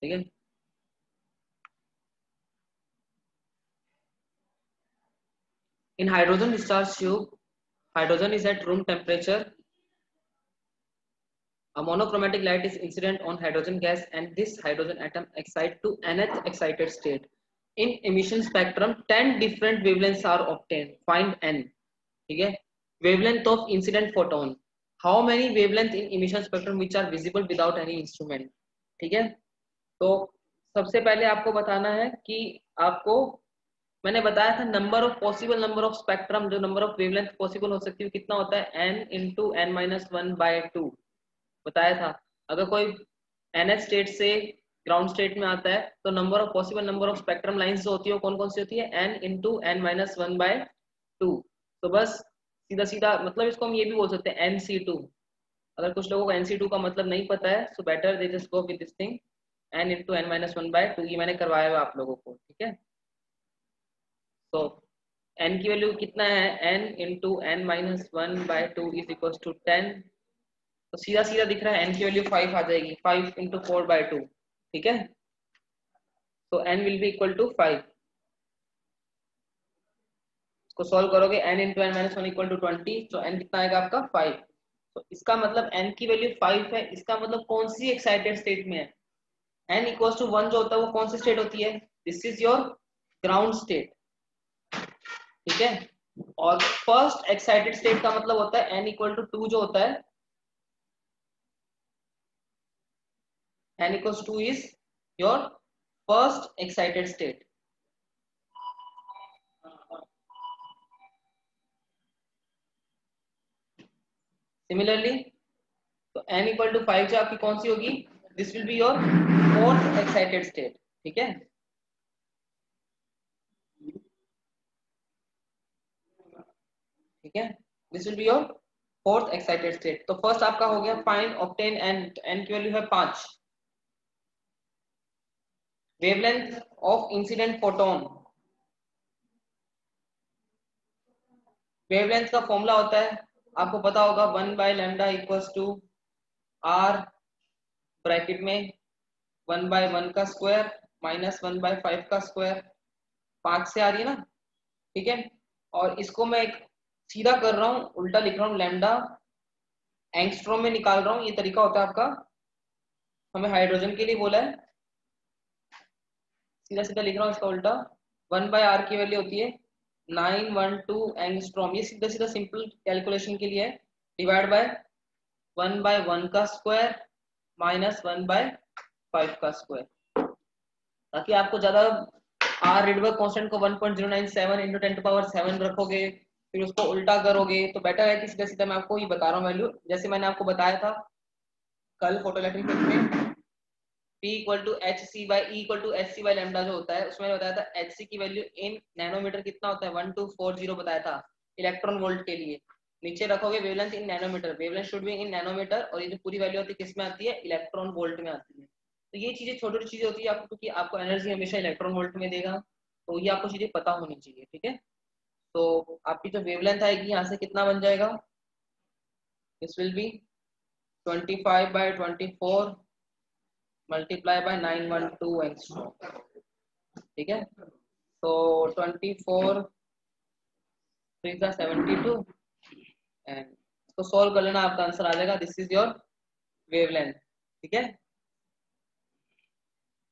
ठीक है। In hydrogen discharge tube, hydrogen is at room temperature. A monochromatic light is incident on hydrogen gas and this hydrogen atom excites to nth excited state. In emission spectrum 10 different wavelengths are obtained. Find n. ठीक है। wavelength of incident photon. How many wavelengths in emission spectrum which are visible without any instrument? ठीक है। तो सबसे पहले आपको बताना है कि आपको मैंने बताया था number of possible number of spectrum, जो नंबर ऑफ वेवलेंथ पॉसिबल हो सकती है कितना होता है n into n minus one by two बताया था। अगर कोई nth स्टेट से ग्राउंड स्टेट में आता है तो number of possible number of spectrum lines जो होती है कौन कौन सी होती है n into n minus one by two. तो बस सीधा सीधा मतलब इसको हम ये भी बोल सकते हैं nc2। अगर कुछ लोगों को nc2 का मतलब नहीं पता है so better they just go with this thing n into n minus one by two. ये मैंने करवाया हुआ आप लोगों को, ठीक है। तो n की वैल्यू कितना है n into n minus one by two is equal to 10। तो सीधा सीधा दिख रहा है n की वैल्यू 5 आ जाएगी, 5 इंटू फोर बाय टू, ठीक है। तो n will be equal to 5। इसको सॉल्व करोगे n into n minus one equal to 20, तो n कितना आएगा आपका 5। तो इसका मतलब n की वैल्यू 5 है, इसका मतलब कौन सी एक्साइटेड स्टेट में है। n इक्वल टू 1 जो होता है वो कौन सी स्टेट होती है, this is your ground state, ठीक है। और फर्स्ट एक्साइटेड स्टेट का मतलब होता है n इक्वल टू 2 जो होता है, n equals 2 is your first excited state. Similarly, तो n equal to 5 जो आपकी कौन सी होगी, this will be your fourth excited state, ठीक है। ठीक है, this will be your fourth excited state। तो फर्स्ट आपका हो गया फाइंड ऑब्टेन n की वैल्यू है 5। Wavelength of incident photon, wavelength का फॉर्मूला होता है आपको पता होगा 1 by lambda equals to r bracket में 1 बाय 1 का स्क्वायर माइनस 1 बाय 5 का स्क्वायर, 5 से आ रही है ना, ठीक है। और इसको मैं एक सीधा कर रहा हूँ, उल्टा लिख रहा हूँ, लैम्डा एंगस्ट्रॉम में निकाल रहा हूँ। ये तरीका होता है आपका, हमें हाइड्रोजन के लिए बोला है, सीधा सीधा लिख रहा हूँ इसका उल्टा। 1 बाय आर की वैल्यू होती है 912 एंगस्ट्रॉम, ये सीधा सीधा सिंपल कैलकुलेशन के लिए है, डिवाइड बाय 1 बाय 1 का स्क्वायर माइनस 1 बाय 5 का स्क्वायर, ताकि आपको ज्यादा आर रिडबर्ग कांस्टेंट को 1.097 इंटू 10 टू पावर 7 रखोगे फिर उसको उल्टा करोगे तो बेटर है कि सीधा सीधा मैं आपको ये बता रहा हूँ वैल्यू, जैसे मैंने आपको बताया था कल फोटोइलेक्ट्रिक में P equal to h c by e equal to h c by lambda जो होता है, उसमें बताया था एच सी की वैल्यू इन नैनोमीटर कितना होता है 1240 बताया था इलेक्ट्रॉन वोल्ट के लिए। नीचे रखोगे wavelength in nanometre, wavelength should be in nanometre, और ये जो पूरी वैल्यू होती है किस में आती है, इलेक्ट्रॉन वोल्ट में आती है। तो ये चीजें छोटी छोटी चीजें होती है आपको, क्योंकि आपको एनर्जी हमेशा इलेक्ट्रॉन वोल्ट में देगा, तो ये आपको चीजें पता होनी चाहिए, ठीक है। तो आपकी जो वेवलेंथ आएगी यहाँ से कितना बन जाएगा, this will be 25 by 24 multiply by 912 angstrom, ठीक है। तो 24 3 72 एंड इसको सॉल्व कर लेना, आपका आंसर आ जाएगा, दिस इज योर वेवलेंथ, ठीक है।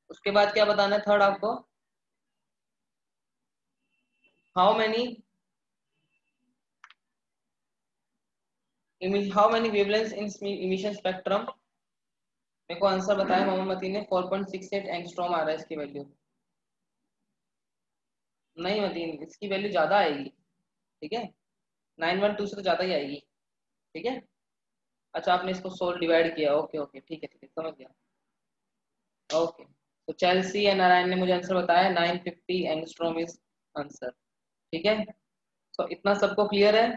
उसके बाद क्या बताना है थर्ड आपको, how many wavelengths in emission spectrum. मेरे को आंसर बताया मोहम्मद मतीन ने 4.68 एंगस्ट्रॉम आ रहा है इसकी वैल्यू। नहीं मतीन, इसकी वैल्यू ज्यादा आएगी, ठीक है, 912 से तो ज्यादा ही आएगी, ठीक है। अच्छा आपने इसको सोल डिवाइड किया, ओके ओके ठीक है ठीक है, समझ गया, ओके। तो चेल्सी एंड नारायण ने मुझे आंसर बताया 950 एंगस्ट्रॉम इज आंसर, ठीक है। तो इतना सबको क्लियर है,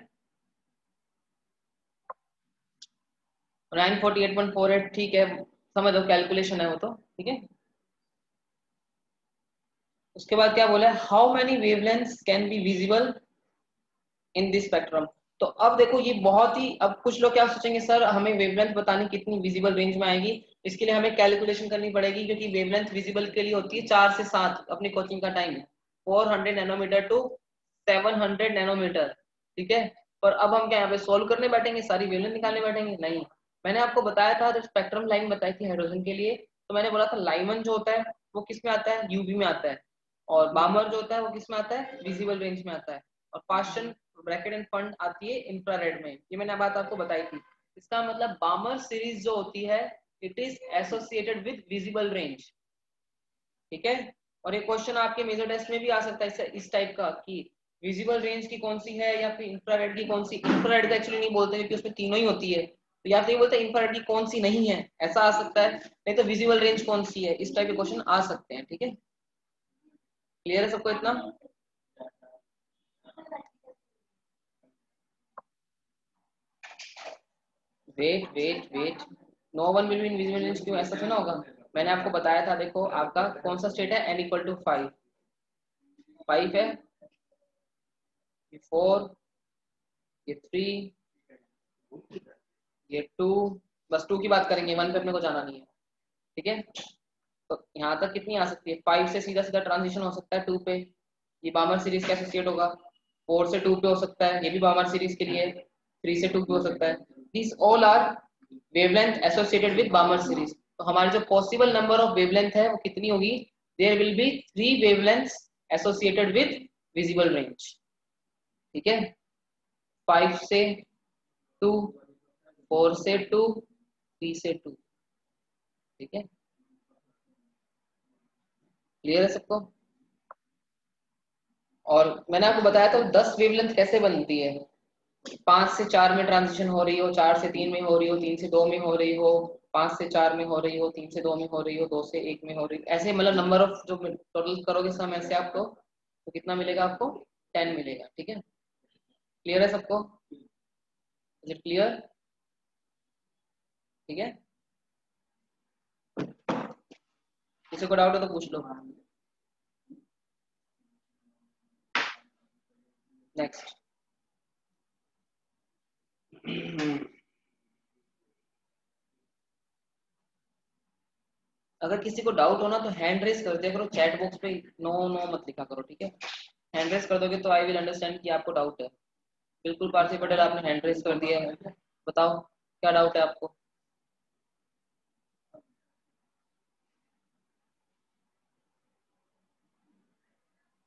948.48 ठीक है, समझ लो कैलकुलेशन है वो तो, ठीक है। उसके बाद क्या बोला है, how many wavelengths can be visible in this spectrum. तो अब देखो ये बहुत ही, अब कुछ लोग क्या सोचेंगे सर हमें वेवलेंथ बतानी कितनी विजिबल रेंज में आएगी, इसके लिए हमें कैलकुलेशन करनी पड़ेगी, क्योंकि वेवलेंथ विजिबल के लिए होती है 4 से 7, अपनी कोचिंग का टाइम 400 नैनोमीटर टू 700 नैनोमीटर। ठीक है, पर अब हम क्या यहाँ पे सोल्व करने बैठेंगे, सारी वेवलेंथ निकालने बैठेंगे? नहीं। मैंने आपको बताया था, जो स्पेक्ट्रम लाइन बताई थी हाइड्रोजन के लिए, तो मैंने बोला था लाइमन जो होता है वो किस में आता है, यूवी में आता है, और बामर जो होता है वो किस में आता है, विजिबल रेंज में आता है, और पास्टन ब्रैकेट एंड फंड आती है इंफ्रारेड में। ये मैंने बात आपको बताई थी। इसका मतलब बामर सीरीज जो होती है it is associated with visible range. ठीक है, और ये क्वेश्चन आपके मेजर टेस्ट में भी आ सकता है इस टाइप का, कि विजिबल रेंज की कौन सी है या फिर इंफ्रारेड की कौन सी। इंफ्रारेड का एक्चुअली नहीं बोलते क्योंकि उसमें तीनों ही होती है, तो या फिर ये बोलते हैं इंफ्रारेड की कौन सी नहीं है, ऐसा आ सकता है। नहीं तो विजिबल रेंज कौन सी है, इस टाइप के क्वेश्चन आ सकते हैं। ठीक है, क्लियर है सबको इतना? Wait wait wait, no one will be in visible range, क्यों, ऐसा तो ना होगा। मैंने आपको बताया था, देखो आपका कौन सा स्टेट है, n इक्वल टू 5, 5 है, ये 4, ये 3, ये 2, बस 2 की बात करेंगे, 1 पे अपने को जाना नहीं है। ठीक है, तो यहाँ तक कितनी आ सकती है, 5 से सीधा सीधा ट्रांजिशन हो सकता है 2 पे, ये बामर सीरीज के एसोसिएट होगा। 4 से 2 पे हो सकता है, ये भी बामर सीरीज के लिए। 3 से 2 पे हो सकता है। This all are wavelength associated with Balmer series. तो हमारी जो पॉसिबल नंबर ऑफ वेवलेंथ है वो कितनी होगी, there will be 3 wavelengths associated with visible range. ठीक है, 5 से 2, 4 से 2, 3 से 2। ठीक है, क्लियर है सबको? और मैंने आपको बताया था 10 वेवलेंथ कैसे बनती है, 5 से 4 में ट्रांजिशन हो रही हो, 4 से 3 में हो रही हो, 3 से 2 में हो रही हो, 5 से 4 में हो रही हो, 3 से 2 में हो रही हो, 2 से 1 में हो रही हो, ऐसे मतलब नंबर ऑफ जो टोटल करोगे सम ऐसे आपको, तो कितना मिलेगा आपको, 10 मिलेगा। ठीक है, क्लियर है सबको? Is it clear? ठीक है, किसी को डाउट हो तो पूछ लो। नेक्स्ट। अगर किसी को डाउट हो ना तो हैंड रेस कर दिया करो चैट बॉक्स पे, नो नो मत लिखा करो। ठीक है, हैंड रेस कर दोगे तो आई विल अंडरस्टैंड कि आपको डाउट है। बिल्कुल पार्थिव पटेल, आपने हैंड रेस कर दिया है, बताओ क्या डाउट है आपको?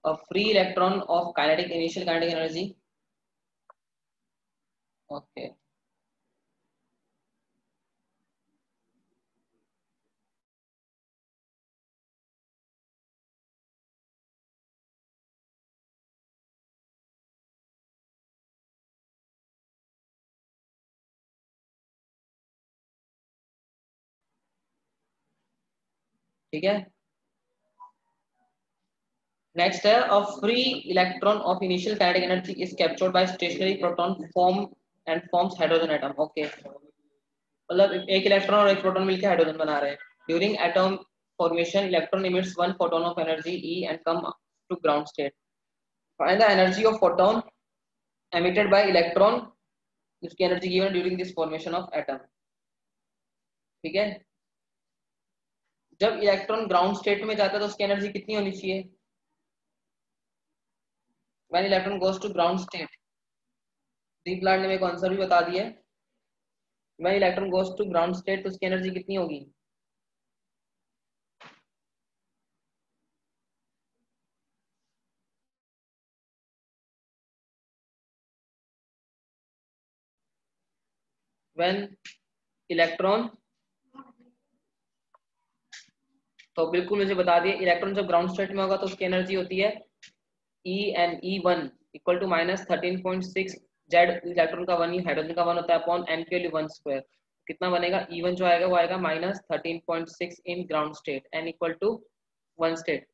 A free electron of kinetic initial kinetic energy. Okay. ठीक है, नेक्स्ट है a free electron of initial kinetic energy is captured by stationary proton form and forms hydrogen atom. Okay, मतलब एक इलेक्ट्रॉन और एक प्रोटॉन मिलकर हाइड्रोजन बना रहे हैं। During atom formation electron emits one photon of energy E and come to ground state. Find the energy of photon emitted by electron, इसकी energy given during this formation of atom. ठीक है, जब electron ground state में जाता है तो उसकी energy कितनी होनी चाहिए, when electron goes to ground state. Deep Lad ने मेरे को आंसर भी बता दिया है, when electron goes to ground state तो उसकी एनर्जी कितनी होगी, व्हेन इलेक्ट्रॉन, तो बिल्कुल मुझे बता दिए, इलेक्ट्रॉन जब ग्राउंड स्टेट में होगा तो उसकी एनर्जी होती है E n E one equal to -13.6 Z, electron का 1, हाइड्रोजन का 1 होता है, अपॉन एन के वैल्यू 1 स्क्वायर। कितना बनेगा, ई वन जो आएगा वो आएगा -13.6 in ground state, n equal to 1 state.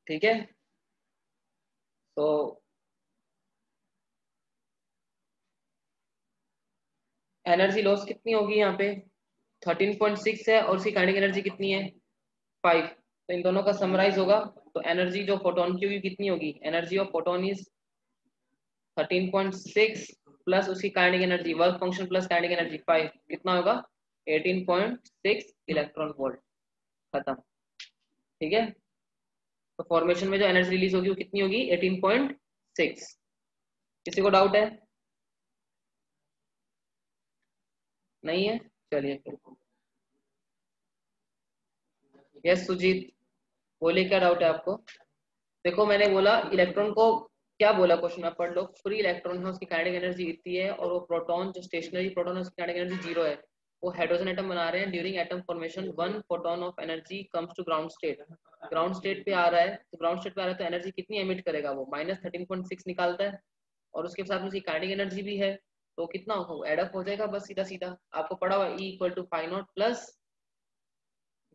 ठीक है। तो एनर्जी लॉस कितनी होगी यहाँ पे 13.6 है और उसकी काइनेटिक एनर्जी कितनी है 5। तो इन दोनों का समराइज होगा तो एनर्जी जो फोटोन की होगी कितनी होगी, energy of photon is 13.6 plus उसकी kinetic energy work function plus kinetic energy 5 कितना होगा 18.6 इलेक्ट्रॉन वोल्ट। खत्म। ठीक है। तो फॉर्मेशन में जो एनर्जी रिलीज होगी वो कितनी होगी 18.6। किसी को डाउट है? नहीं है? चलिए फिर। यस सुजीत, बोले क्या डाउट है आपको? देखो मैंने बोला इलेक्ट्रॉन को, क्या बोला क्वेश्चन में पढ़ लो, फ्री इलेक्ट्रॉन है उसकी काइनेटिक एनर्जी इतनी है और वो प्रोटॉन जो स्टेशनरी प्रोटॉन है उसकी काइनेटिक एनर्जी 0 है। वो हाइड्रोजन एटम बना रहे हैं during atom formation 1 photon of energy comes to ground state. Ground state पे आ रहा है तो ग्राउंड स्टेट पे आ रहा है तो एनर्जी कितनी एमिट करेगा वो -13.6 निकालता है और उसके साथ में उसकी काइनेटिक एनर्जी भी है तो कितना होगा एडअप हो जाएगा बस सीधा सीधा। आपको पढ़ा हुआ E equal to phi naught plus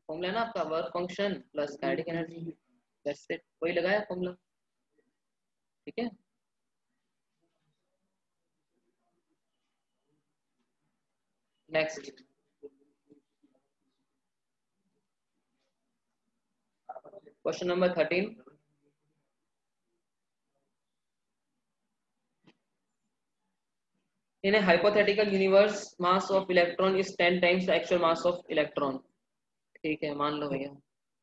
formula है ना आपका work function plus kinetic energy, that's it, वही लगाया फॉर्मूला। ठीक है। Next question number 13। In a hypothetical universe, mass of electron is 10 times the actual mass of electron. ठीक है, मान लो भैया।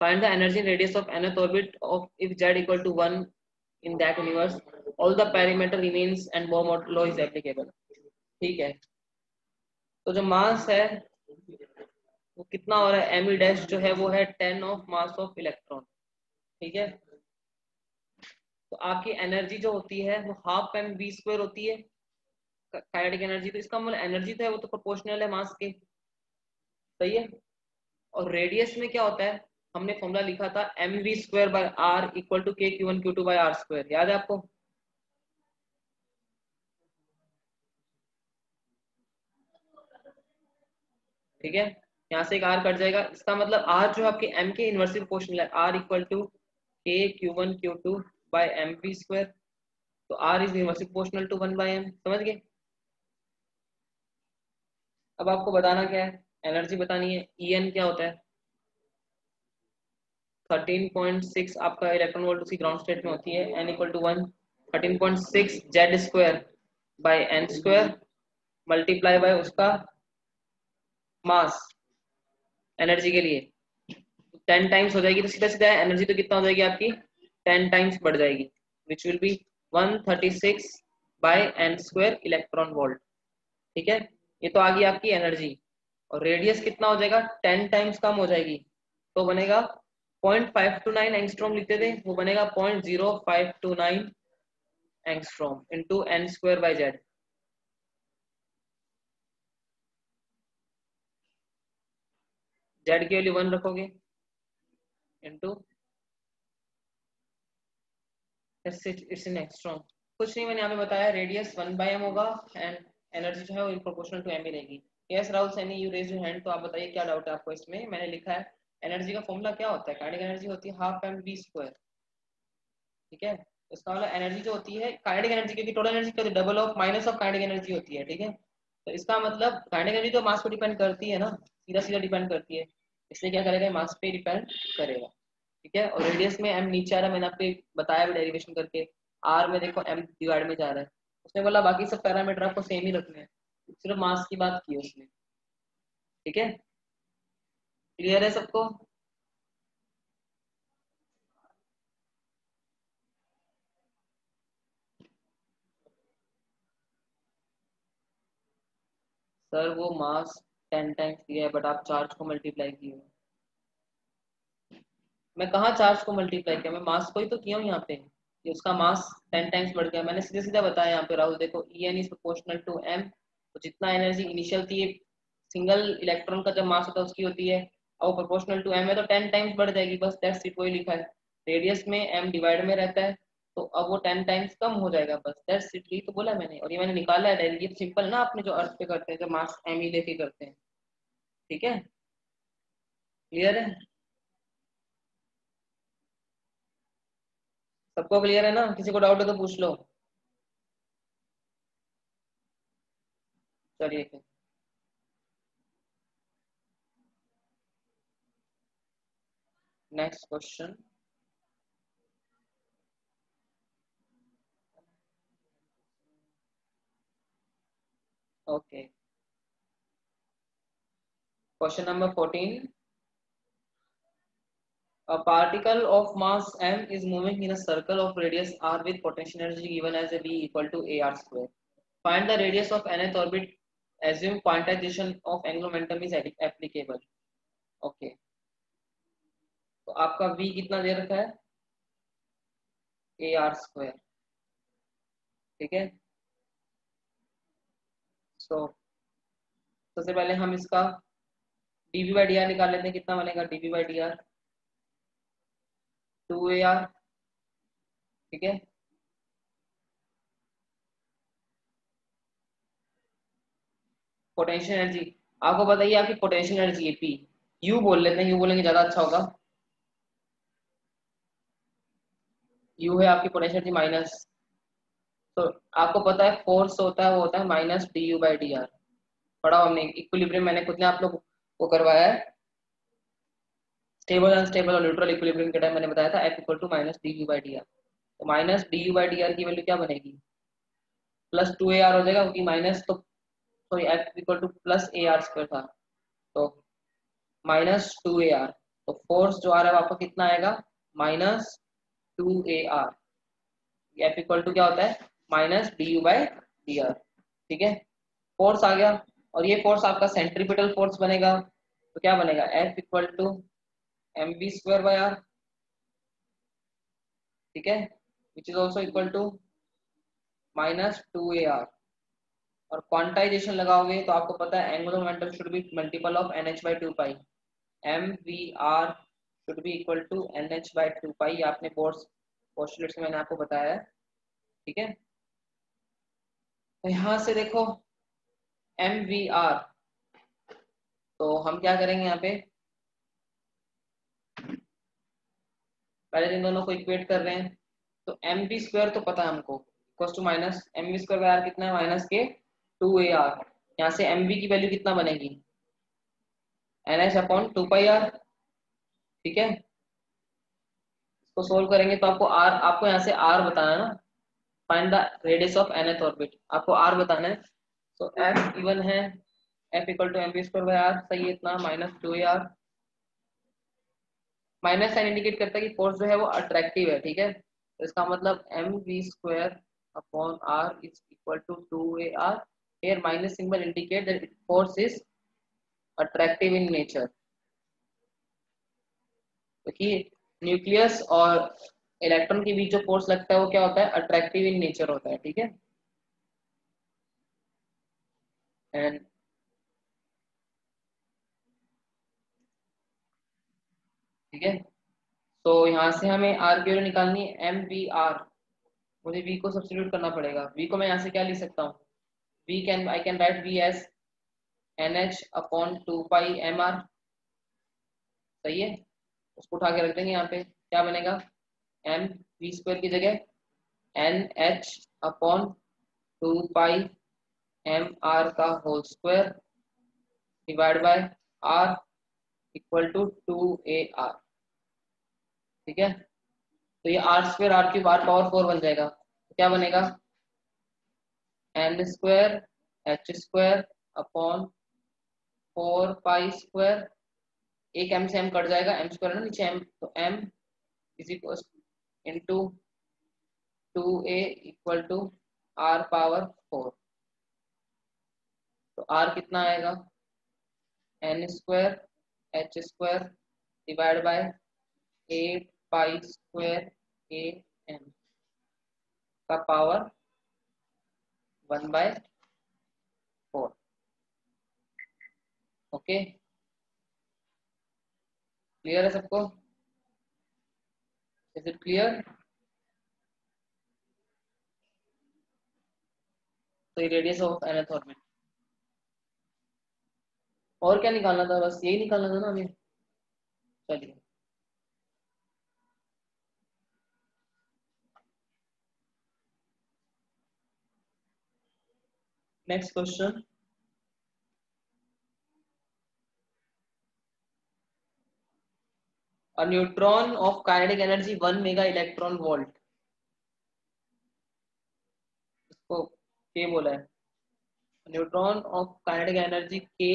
Find the energy and radius of nth orbit of if z equal to 1 in that universe. All the perimeter remains and Bohr law is applicable. ठीक है। तो जो मास है वो कितना हो रहा है, एम डैश जो है वो है 10 ऑफ मास ऑफ इलेक्ट्रॉन। ठीक है। तो आपकी एनर्जी जो होती है वो हाफ एम वी स्क्वायर होती है काइनेटिक एनर्जी। तो इसका मतलब एनर्जी तो है वो तो प्रोपोर्शनल है मास के। सही है। और रेडियस में क्या होता है, हमने फॉर्मूला लिखा था m v square by r equal to k q one q two by r square, याद है आपको? ठीक है। यहाँ से एक आर कट जाएगा, इसका मतलब आर जो आपके एम के इनवर्सली प्रोपोर्शनल है, r equal to k q one q two by m v square. तो r is inversely proportional to 1/m, समझ गए? अब आपको बताना क्या है, एनर्जी बतानी है। ई एन क्या होता है 13.6 आपका इलेक्ट्रॉन वोल्ट उसकी ग्राउंड स्टेट में होती है, n equal to 1 13.6 Z square by n square multiply by उसका मास एनर्जी के लिए 10 टाइम्स हो जाएगी तो सीधा सीधा एनर्जी तो कितना हो जाएगी आपकी 10 टाइम्स बढ़ जाएगी which will be 136 by n square electron volt. ठीक है। ये तो आ गई आपकी एनर्जी। और रेडियस कितना हो जाएगा 10 टाइम्स कम हो जाएगी तो बनेगा 0.529 एंगस्ट्रॉम लिखते थे, वो बनेगा 0.0529 angstrom into n square by Z. Z की वैल्यू 1 रखोगे इंटू इट्स इन एंगस्ट्रॉम। कुछ नहीं, मैंने यहाँ पे बताया रेडियस 1/m होगा एंड एनर्जी जो है वो प्रोपोर्शनल टू एम ही रहेगी। Yes Rahul Saini, you raise your hand, तो आप बताइए क्या डाउट है आपको इसमें। मैंने लिखा है एनर्जी का फॉर्मूला क्या होता है, काइनेटिक एनर्जी होती है हाफ एम वी स्क्वायर। ठीक है। इसका मतलब एनर्जी जो होती है काइनेटिक एनर्जी, क्योंकि टोटल एनर्जी का double of minus of kinetic energy होती है। ठीक है। तो इसका मतलब काइनेटिक एनर्जी तो मास पे डिपेंड करती है ना, सीधा सीधा डिपेंड करती है, इसलिए क्या करेगा मास पे डिपेंड करेगा। ठीक है। और रेडियस में एम नीचे आ रहा है, मैंने आपको बताया भी डेरिवेशन करके। आर में देखो एम डिवाइड में जा रहा है, उसने बोला बाकी सब पैरामीटर आपको सेम ही रखने हैं, सिर्फ मास की बात की है उसने। ठीक है। क्लियर है सबको? सर वो मास 10 टाइम्स दिया है बट आप चार्ज को मल्टीप्लाई किए हो। मैं कहाँ चार्ज को मल्टीप्लाई किया, मैं मास को ही तो किया हूँ यहाँ पे। ये उसका मास 10 टाइम्स बढ़ गया, मैंने सीधा सीधा बताया यहाँ पे राहुल। देखो E n is proportional to m, तो जितना एनर्जी इनिशियल थी सिंगल इलेक्ट्रॉन का जब मास होता है उसकी होती है, और प्रोपोर्शनल टू एम है तो 10 टाइम्स बढ़ जाएगी, बस दैट्स इट, वही लिखा है। रेडियस में एम डिवाइड में रहता है तो अब वो 10 टाइम्स कम हो जाएगा, बस दैट्स इट, यही तो बोला मैंने। और ये मैंने निकाला है डायरेक्ट, ये तो सिंपल ना, आपने जो अर्थ पे करते हैं जब मास एम ही लेके करते हैं। ठीक है। क्लियर है? सबको क्लियर है ना? किसी को डाउट है तो पूछ लो। चलिए फिर next question. Okay, question number 14। A particle of mass m is moving in a circle of radius r with potential energy given as a v equal to ar square. Find the radius of nth orbit. Assume quantization of angular momentum is applicable. Okay, तो आपका v कितना दे रखा है? ar square. ठीक है, सो सबसे पहले हम इसका dv बाई डी आर निकाल लेते हैं। कितना बनेगा dv by d are? 2ar। ठीक है, पोटेंशियल एनर्जी आपको बताइए, आपकी पोटेंशियल एनर्जी है पी। यू बोल लेते हैं, यू बोलेंगे ज्यादा अच्छा होगा। यू है आपकी पोटेंशियल एनर्जी माइनस, तो आपको पता है फोर्स होता है वो होता है minus d u by d are. पढ़ा हमने इक्विलिब्रियम, मैंने खुद ने आप लोग को करवाया है। स्टेबल अनस्टेबल और न्यूट्रल इक्विलिब्रियम के टाइम मैंने बताया था f equal to minus d u by d r. तो minus d u by d r की वैल्यू क्या बनेगी? प्लस 2ar हो जाएगा, क्योंकि माइनस तो sorry f equal to plus a r square था, तो माइनस 2ar। तो फोर्स जो आ रहा है आपका कितना आएगा? Minus 2ar। F equal to क्या होता है? Minus d u by d are. ठीक है, फोर्स आ गया, और ये फोर्स आपका सेंट्रीपिटल फोर्स बनेगा। तो क्या बनेगा? F equal to m v square by r. ठीक है, which is also equal to minus 2ar। और क्वांटाइजेशन लगाओगे तो आपको पता है angular momentum should be multiple of n h by two pi. M v r should be equal to n h by two pi. आपने postulate से मैंने आपको बताया है। ठीक है, तो यहाँ से देखो एम वी आर, तो हम क्या करेंगे यहाँ पे? पहले इन दोनों को इक्वेट कर रहे हैं, तो एम वी स्क्वायर तो पता है हमको, equal to minus m v square by r कितना है? माइनस के 2ar। यहाँ से एम वी की वैल्यू कितना बनेगी? N h upon two pi r. ठीक है, इसको सोल्व करेंगे तो आपको आर, आपको यहाँ से आर बताना है ना। Find the radius of nth orbit, आपको आर बताना है। तो एफ गिवन है, F equal to m v square by r, सही है इतना, minus 2ar। Minus sign indicate करता है कि फोर्स जो है वो अट्रैक्टिव है। ठीक है, तो इसका मतलब m v square upon r is equal to 2ar। here minus symbol indicate that force is attractive in nature, क्योंकि न्यूक्लियस और इलेक्ट्रॉन के बीच जो फोर्स लगता है वो क्या होता है? अट्रैक्टिव इन नेचर होता है। ठीक है, एंड ठीक है, तो यहाँ से हमें आर की वैल्यू निकालनी है एम वी आर। मुझे वी को सब्स्टिट्यूट करना पड़ेगा। वी को मैं यहाँ से क्या लिख सकता हूँ? We can I can write v as n h upon two pi m r. सही है, उसको उठा के रख देंगे यहाँ पे, क्या बनेगा? एम वी स्क्वायर की जगह n h upon two pi m r का whole square divide by r equal to 2ar। ठीक है, तो ये r square r cube r power 4 बन जाएगा। तो क्या बनेगा? N square h square upon 4 pi square, एक एम से एम कट जाएगा, एम स्क्वायर है ना नीचे एम, तो m is equal into 2a equal to r power 4। तो आर कितना आएगा? N square h square divide by 8 pi square a m का पावर 1/4। ओके, क्लियर है सबको? Is it clear? तो ये रेडियस ऑफ nth ऑर्बिट। और क्या निकालना था? बस यही निकालना था ना हमें। चलिए, next question, a neutron of kinetic energy 1 mega electron volt, इसको K बोला है। Neutron of kinetic energy K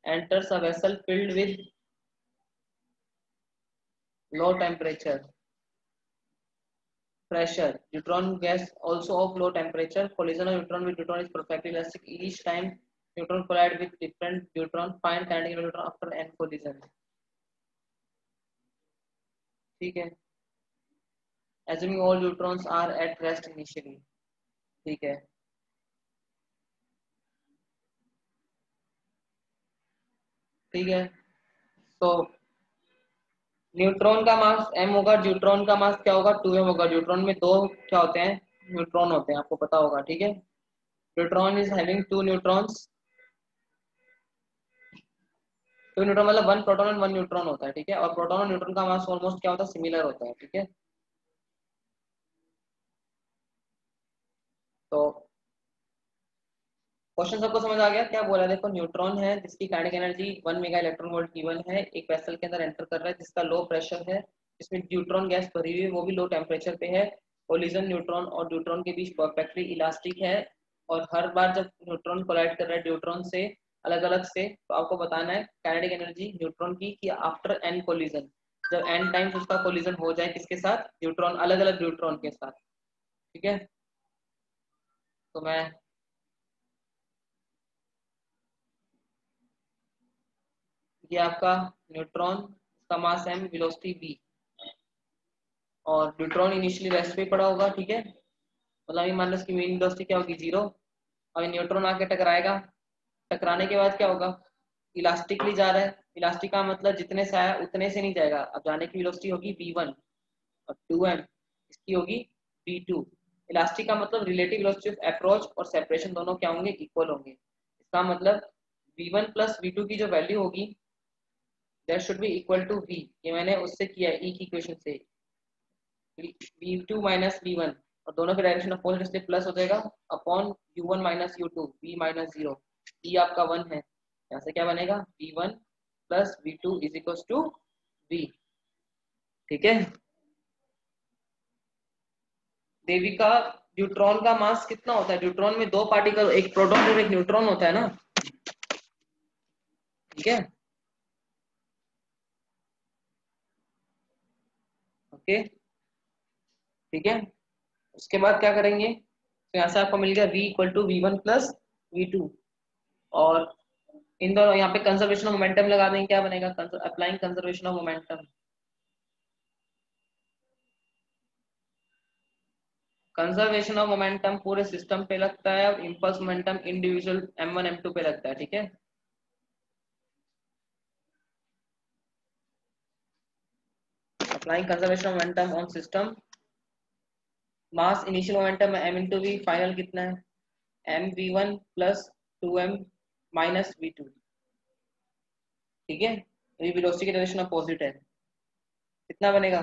enters a vessel filled with low temperature pressure. Neutron gas also of low temperature. Collision of neutron with neutron is perfectly elastic. Each time neutron collide with different neutron, find kinetic neutron after n collision. ठीक है, assuming all neutrons are at rest initially. ठीक है, ठीक है। तो neutron का मास m होगा, neutron का मास क्या होगा 2m होगा। न्यूट्रॉन में दो क्या होते हैं, न्यूट्रॉन होते हैं, आपको पता होगा। ठीक है, neutron is having two neutrons. Two neutron मतलब one proton and one neutron होता है। ठीक है, और प्रोटॉन और न्यूट्रॉन का मास ऑलमोस्ट क्या होता है, सिमिलर होता है। ठीक है, तो क्वेश्चन सबको समझ आ गया क्या बोला। देखो, न्यूट्रॉन है जिसकी kinetic energy 1 mega electron volt given है, एक वेसल के अंदर एंटर कर रहा है जिसका लो प्रेशर है, जिसमें न्यूट्रॉन गैस भरी हुई है, वो भी लो टेम्परेचर पे है। कोलिजन न्यूट्रॉन और न्यूट्रॉन के बीच परफेक्टली इलास्टिक है, और हर बार जब न्यूट्रॉन कोलाइड कर रहा है न्यूट्रॉन से अलग अलग से, तो आपको बताना है काइनेटिक एनर्जी न्यूट्रॉन की कि आफ्टर एन कोलिजन, जब एन टाइम्स उसका कोलिजन हो जाए किसके साथ, न्यूट्रॉन, अलग अलग न्यूट्रॉन के साथ। ठीक है, तो मैं ये आपका न्यूट्रॉन का मास m, वेलोसिटी v, और न्यूट्रॉन इनिशियली रेस्ट पे पड़ा होगा। ठीक है, मतलब ये मान लो इसकी मीन वेलोसिटी क्या होगी 0। अब न्यूट्रॉन आके टकराएगा, टकराने के बाद क्या होगा, इलास्टिकली जा रहा है। इलास्टिक का मतलब जितने से आया उतने से नहीं जाएगा, अब जाने की वेलोसिटी होगी v1, और 2m इसकी होगी v2। इलास्टिक का मतलब रिलेटिव वेलोसिटी ऑफ अप्रोच और सेपरेशन दोनों क्या होंगे, इक्वल होंगे। इसका मतलब v1 प्लस v2 की जो वैल्यू होगी that should be equal to v, ये मैंने उससे किया है e की इक्वेशन से, v2 माइनस v1, और दोनों के डायरेक्शन अपोजिट इसलिए प्लस हो जाएगा upon u1 minus u2 v minus 0। e आपका 1 है, यहाँ से क्या बनेगा v1 plus v2 is equal to v। ठीक है, देविका, न्यूट्रॉन का मास कितना होता है, न्यूट्रॉन में दो पार्टिकल, एक प्रोटॉन और एक न्यूट्रॉन होता है ना। ठीक है, ओके, ठीक है। उसके बाद क्या करेंगे, तो यहाँ से आपको मिल गया v equal to v1 plus v2, और इन दोनों यहाँ पे कंजर्वेशन ऑफ मोमेंटम लगा देंगे, क्या बनेगा, applying conservation of momentum. Conservation of momentum पूरे सिस्टम पे लगता है, impulse momentum individual m1 m2 पे लगता है। ठीक है, applying conservation of momentum on system, mass initial momentum m into v, final कितना है m v1 plus 2m minus v2। ठीक है, ये वेलोसिटी की डायरेक्शन अपोजिट है, कितना बनेगा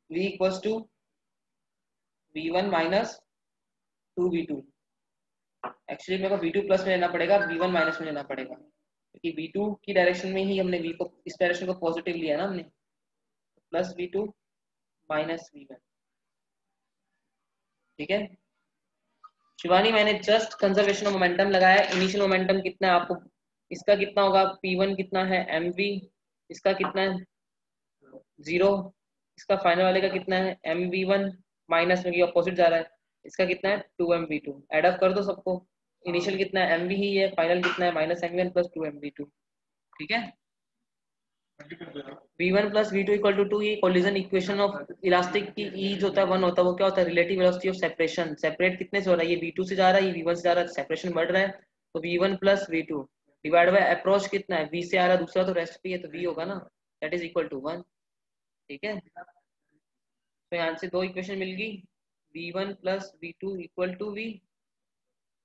v equals to v1 minus 2v2। Actually मेरे को v2 प्लस में लेना पड़ेगा, v1 माइनस में लेना पड़ेगा, क्योंकि v2 की डायरेक्शन में ही हमने v को, इस डायरेक्शन को पॉजिटिव लिया ना हमने, प्लस v2 माइनस v1। ठीक है शिवानी, मैंने जस्ट कंजर्वेशन ऑफ मोमेंटम लगाया। इनिशियल मोमेंटम कितना है आपको, इसका कितना होगा, p1 कितना है mv, इसका कितना है 0, इसका फाइनल वाले का कितना है mv1 माइनस में अपोजिट जा रहा है, इसका कितना है 2mv2। एड अप कर दो सबको, इनिशियल कितना है mv ही है, फाइनल कितना है माइनस mv1 प्लस 2mv2। ठीक है, v1 plus v2 equal to 2, ये कोलिजन इक्वेशन ऑफ इलास्टिक की ई जो होता है 1 होता है, वो क्या होता है, relative velocity of separation. Separate कितने से हो रहा है, ये v2 से जा रहा है, ये v1 से जा रहा है, सेपरेशन बढ़ रहा है, तो v1 plus v2 divide by approach कितना है, v से आ रहा है, दूसरा तो रेस्ट पे है, तो v होगा ना, दैट इज इक्वल टू 1। ठीक है, तो यहाँ से दो इक्वेशन मिल गई, v1 plus v2 equal to v।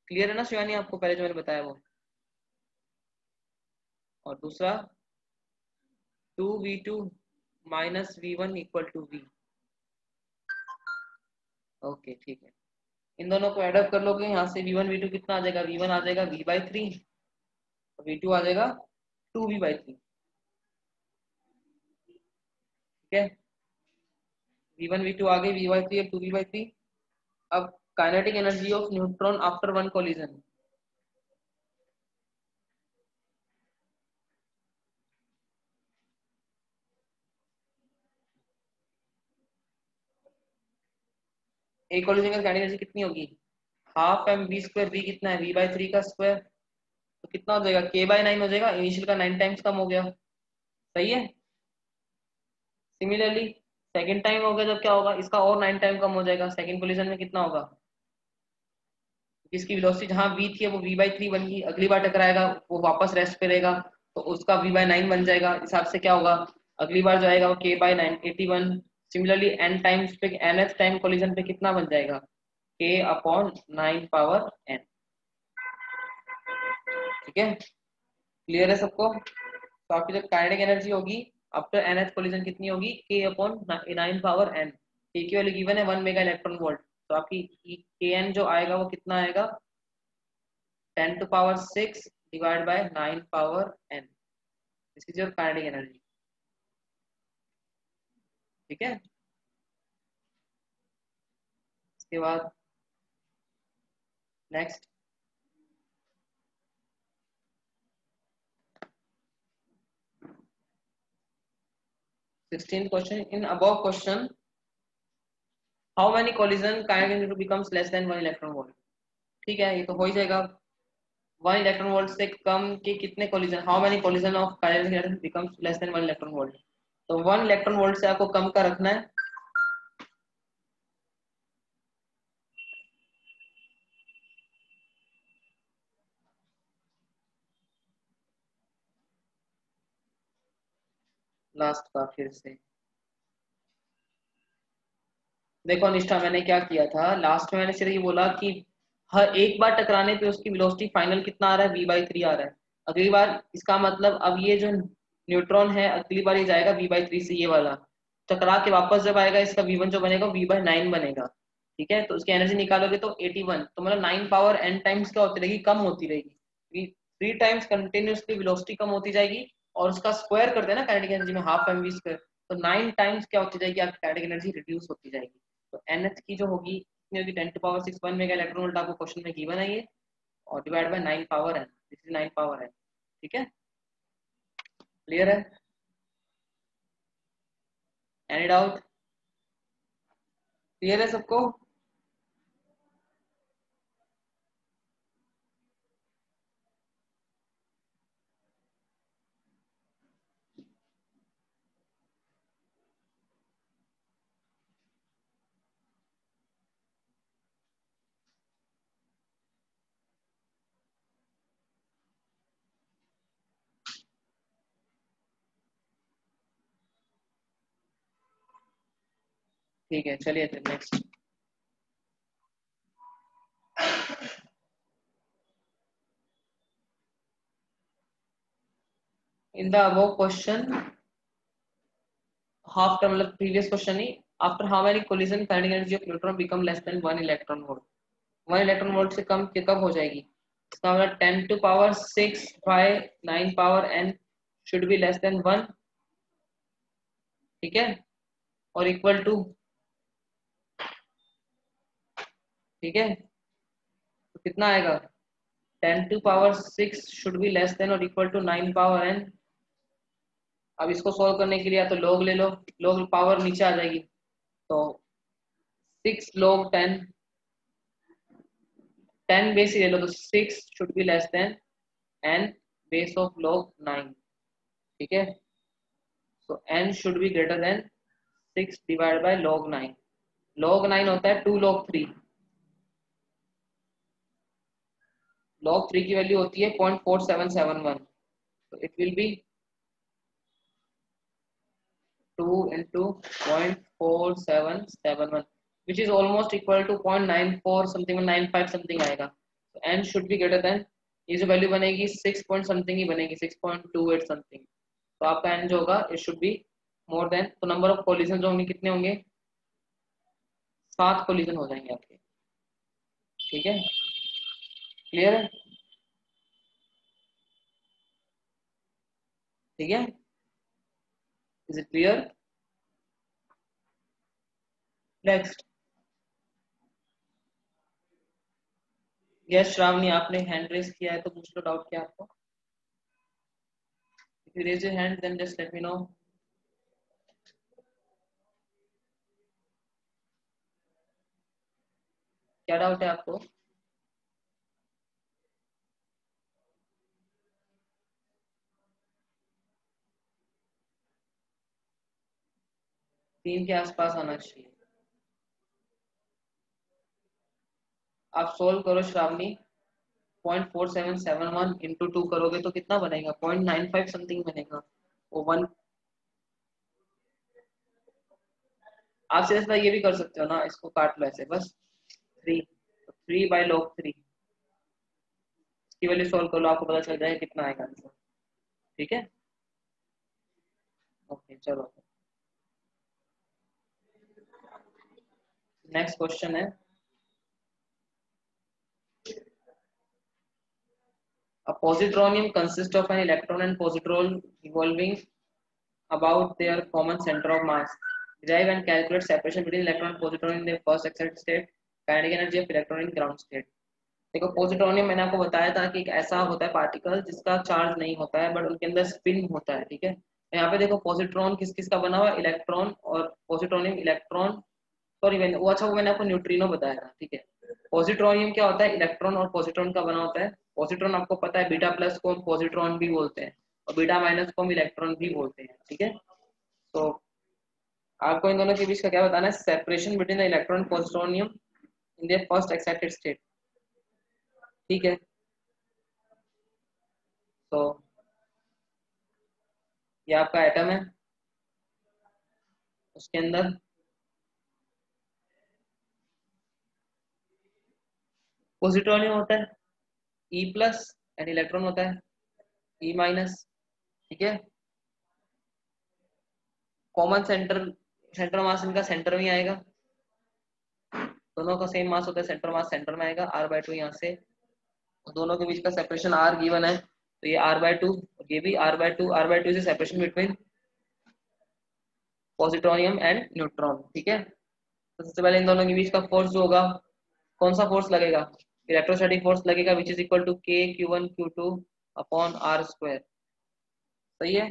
Clear है ना शिवानी, आपको पहले जो मैंने बताया वो, और दूसरा 2v2 minus v1 equal to v। Okay ठीक है, इन दोनों को एडअप कर लोगे, यहाँ से V1 V2 कितना आ जाएगा, V1 आ जाएगा V/3, V2 आ जाएगा 2V/3। ठीक है, V1 V2 आ गई, V/3 अब 2V/3। अब kinetic energy of neutron after one collision. एक कोलिजन का काइनेटिक एनर्जी कितनी होगी, half m v square, v कितना है V/3 का स्क्वायर, तो कितना हो जाएगा K/9 हो जाएगा, इनिशियल का 9 टाइम्स कम हो गया। सही है। सिमिलरली सेकंड टाइम हो गया जब क्या होगा, इसका और 9 टाइम कम हो जाएगा, सेकंड कोलिजन में कितना होगा, इसकी वेलोसिटी जहां v थी वो V/3 बन गई, अगली बार टकराएगा वो वापस रेस्ट पे रहेगा, तो उसका V/9 बन जाएगा। इस हिसाब से क्या होगा, अगली बार जो आएगा वो K/9 81। सिमिलरली n टाइम्स पे nth टाइम कोलिजन पे कितना बन जाएगा, K/9 पावर n। ठीक है, क्लियर है सबको। तो आपकी जब काइनेटिक एनर्जी होगी आफ्टर nth कोलिजन कितनी होगी, K/9 पावर n। K की वैल्यू गिवन है 1 मेगा इलेक्ट्रॉन वोल्ट, तो आपकी Kn जो आएगा वो कितना आएगा, 10⁶ divide by 9 power n। This is your kinetic energy. ठीक है, इसके बाद next 16th question, in above question how many collision kinetic energy becomes less than 1 electron volt. ठीक है, ये तो हो ही जाएगा, 1 इलेक्ट्रॉन वोल्ट से कम के कितने collision, how many collision of kinetic energy becomes less than 1 electron volt. तो 1 इलेक्ट्रॉन वोल्ट से आपको कम का रखना है। लास्ट का फिर से देखो निष्ठा, मैंने क्या किया था लास्ट में, मैंने सिर्फ ये बोला कि हर एक बार टकराने पे उसकी वेलोसिटी फाइनल कितना आ रहा है, V/3 आ रहा है। अगली बार इसका मतलब अब ये जो न्यूट्रॉन है अगली बार ये जाएगा V/3 से, ये वाला टकरा के वापस जब आएगा इसका V1 जो बनेगा V/9 बनेगा। ठीक है, तो उसकी एनर्जी निकालोगे तो 81, तो मतलब 9 पावर n टाइम्स क्या होती रहेगी, कम होती रहेगी, 3 टाइम्स कंटिन्यूसली वेलोसिटी कम होती जाएगी, और उसका स्क्वायर करते हैं ना काइनेटिक एनर्जी में, हाफ mv स्क्वायर, तो 9 टाइम्स क्या होती जाएगी, आपकी काइनेटिक एनर्जी रिड्यूस होती जाएगी। तो nth की जो होगी कितनी होगी, 10⁶ 1 मेगा इलेक्ट्रॉन वोल्ट आपको क्वेश्चन में गिवन है ये, और divide by 9 power n, this is 9 power n। ठीक है, क्लियर है, एनी डाउट, क्लियर है सबको। ठीक है, चलिए फिर next. In the above question half का मतलब प्रीवियस क्वेश्चन ही, after how many collision kinetic energy of neutron become less than 1 electron volt. 1 electron volt से कम कब हो जाएगी, इसका मतलब 10⁶ by 9 power n should be less than 1। ठीक है, और इक्वल टू, ठीक है, तो कितना आएगा, 10⁶ शुड बी लेस देन और इक्वल टू 9 पावर n। अब इसको सोल्व करने के लिए या तो log ले लो, log पावर नीचे आ जाएगी, तो 6 log 10, 10 बेस ही ले लो, तो 6 should be less then n base of log 9। ठीक है, तो n should be greater than 6 divide by log 9। log 9 होता है 2 log 3, log 3 की वैल्यू होती है 0.4771, तो it will be 2 into 0.4771 which is almost equal to 0.94 something, 95 something आएगा। तो n should be greater than, ये जो वैल्यू बनेगी 6 पॉइंट समथिंग ही बनेगी, 6.28 समथिंग, तो आपका n जो होगा it should be more than, तो नंबर ऑफ कोलिजन जो होंगे कितने होंगे, 7 कोलिजन हो जाएंगे आपके। ठीक है, क्लियर है? ठीक है, is it clear? Next, yes Shravani, आपने हैंड रेस किया है तो पूछ लो डाउट क्या आपको। If you raise your hand then just let me know. क्या डाउट है आपको? तीन के आसपास आना चाहिए। आप सोल्व करो श्रावणी। 0.4771 इंटू 2 करोगे तो कितना बनेगा? 0.95 समथिंग बनेगा। वो वन, आप सीधा ये भी कर सकते हो ना, इसको काट लो ऐसे बस। 3, 3/log 3 की वैल्यू सोल्व कर लो, आपको पता चल जाएगा कितना आएगा आंसर। ठीक है, ओके चलो। नेक्स्ट क्वेश्चन है, a positronium consists of an electron and positron revolving about their common center of mass. Derive and calculate separation between electron and positron in their first excited state, kinetic energy of electron in ground state. देखो पोजिट्रोनियम मैंने आपको बताया था कि एक ऐसा होता है पार्टिकल जिसका चार्ज नहीं होता है बट उनके अंदर स्पिन होता है। ठीक है, यहाँ पे देखो पॉजिट्रॉन किस किस का बना हुआ है? इलेक्ट्रॉन और पॉजिट्रोनियम इलेक्ट्रॉन, सॉरी मैंने वो, अच्छा वो मैंने आपको न्यूट्रिनो बताया था। ठीक है, पॉजिट्रोनियम क्या होता है? इलेक्ट्रॉन और पॉजिट्रॉन का बना होता है। पॉजिट्रॉन आपको पता है, बीटा प्लस को हम पॉजिट्रॉन भी बोलते हैं और बीटा माइनस को हम इलेक्ट्रॉन भी बोलते हैं। ठीक है, तो आपको इन दोनों के बीच का क्या बताना है? Separation between the electron positronium in their first excited state. ठीक है, तो ये आपका एटम है, उसके अंदर पॉजिट्रोनियम होता है ई प्लस एंड इलेक्ट्रॉन होता है ई माइनस। ठीक है, कॉमन सेंटर, सेंटर मास इनका सेंटर में आएगा, दोनों का सेम मास होता है, सेंटर मास सेंटर में आएगा। r/2 यहाँ से, दोनों के बीच का सेपरेशन r गिवन है तो ये r/2, ये भी r/2, r/2 से separation between positronium and neutron. ठीक है, तो सबसे पहले इन दोनों के बीच का फोर्स जो होगा, कौन सा फोर्स लगेगा? इलेक्ट्रोस्टैटिक फोर्स लगेगा which is equal to k q1 q2 upon r square. सही है,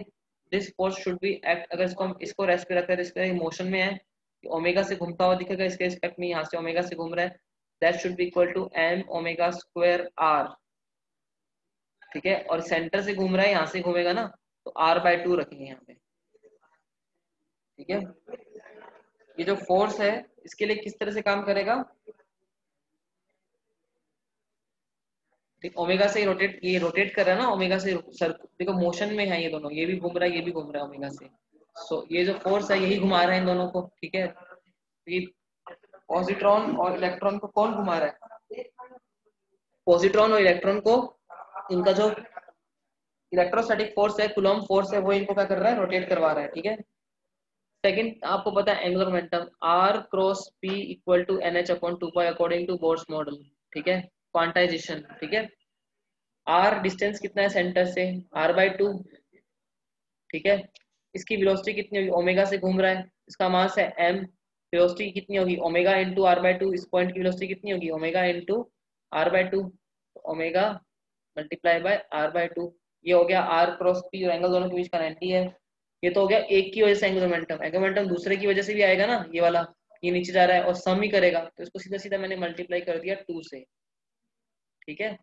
this force should be act, अगर इसको हम इसको रेस्ट पे रखते हैं तो इसका मोशन में है, ओमेगा से घूमता हुआ दिखेगा, इसके रिस्पेक्ट में यहाँ से ओमेगा से घूम रहा है, that should be equal to m omega square r। ठीक है, और सेंटर से घूम रहा है, यहाँ से घूमेगा ना, तो r/2 रखेंगे यहाँ पे। ठीक है, ये जो फोर्स है इसके लिए किस तरह से काम करेगा? ठीक, ओमेगा से रोटेट, ये रोटेट कर रहा है ना ओमेगा से सर, देखो मोशन में है ये दोनों, ये भी घूम रहा है ये भी घूम रहा है ओमेगा से। सो ये जो फोर्स है यही घुमा रहा है इन दोनों को। ठीक है, ये पॉजिट्रॉन और इलेक्ट्रॉन को कौन घुमा रहा है? पॉजिट्रॉन और इलेक्ट्रॉन को, इनका जो इलेक्ट्रोस्टैटिक फोर्स है, कूलॉम फोर्स है, वो इनको क्या कर रहा है? रोटेट करवा रहा है। ठीक है, सेकंड आपको पता है angular momentum r cross p equal to nh upon 2 pi according to Bohr's model. ठीक है, क्वांटाइजेशन। ठीक है, r डिस्टेंस कितना है सेंटर से? r/2। ठीक है, इसकी वेलोसिटी कितनी होगी? ओमेगा से घूम रहा है, इसका मास है m, वेलोसिटी कितनी होगी? Omega into r/2। इस पॉइंट की वेलोसिटी कितनी होगी? Omega into r/2, omega multiply by r/2। ये हो गया r क्रॉस p, और एंगल दोनों के बीच का 90 है। ये तो हो गया एक की वजह से एंगुलर मोमेंटम, एंगुलर मोमेंटम दूसरे की वजह से भी आएगा ना, ये वाला, ये नीचे जा रहा है और सम ही करेगा, तो इसको सीधा सीधा मैंने मल्टीप्लाई कर दिया 2 से। ठीक है,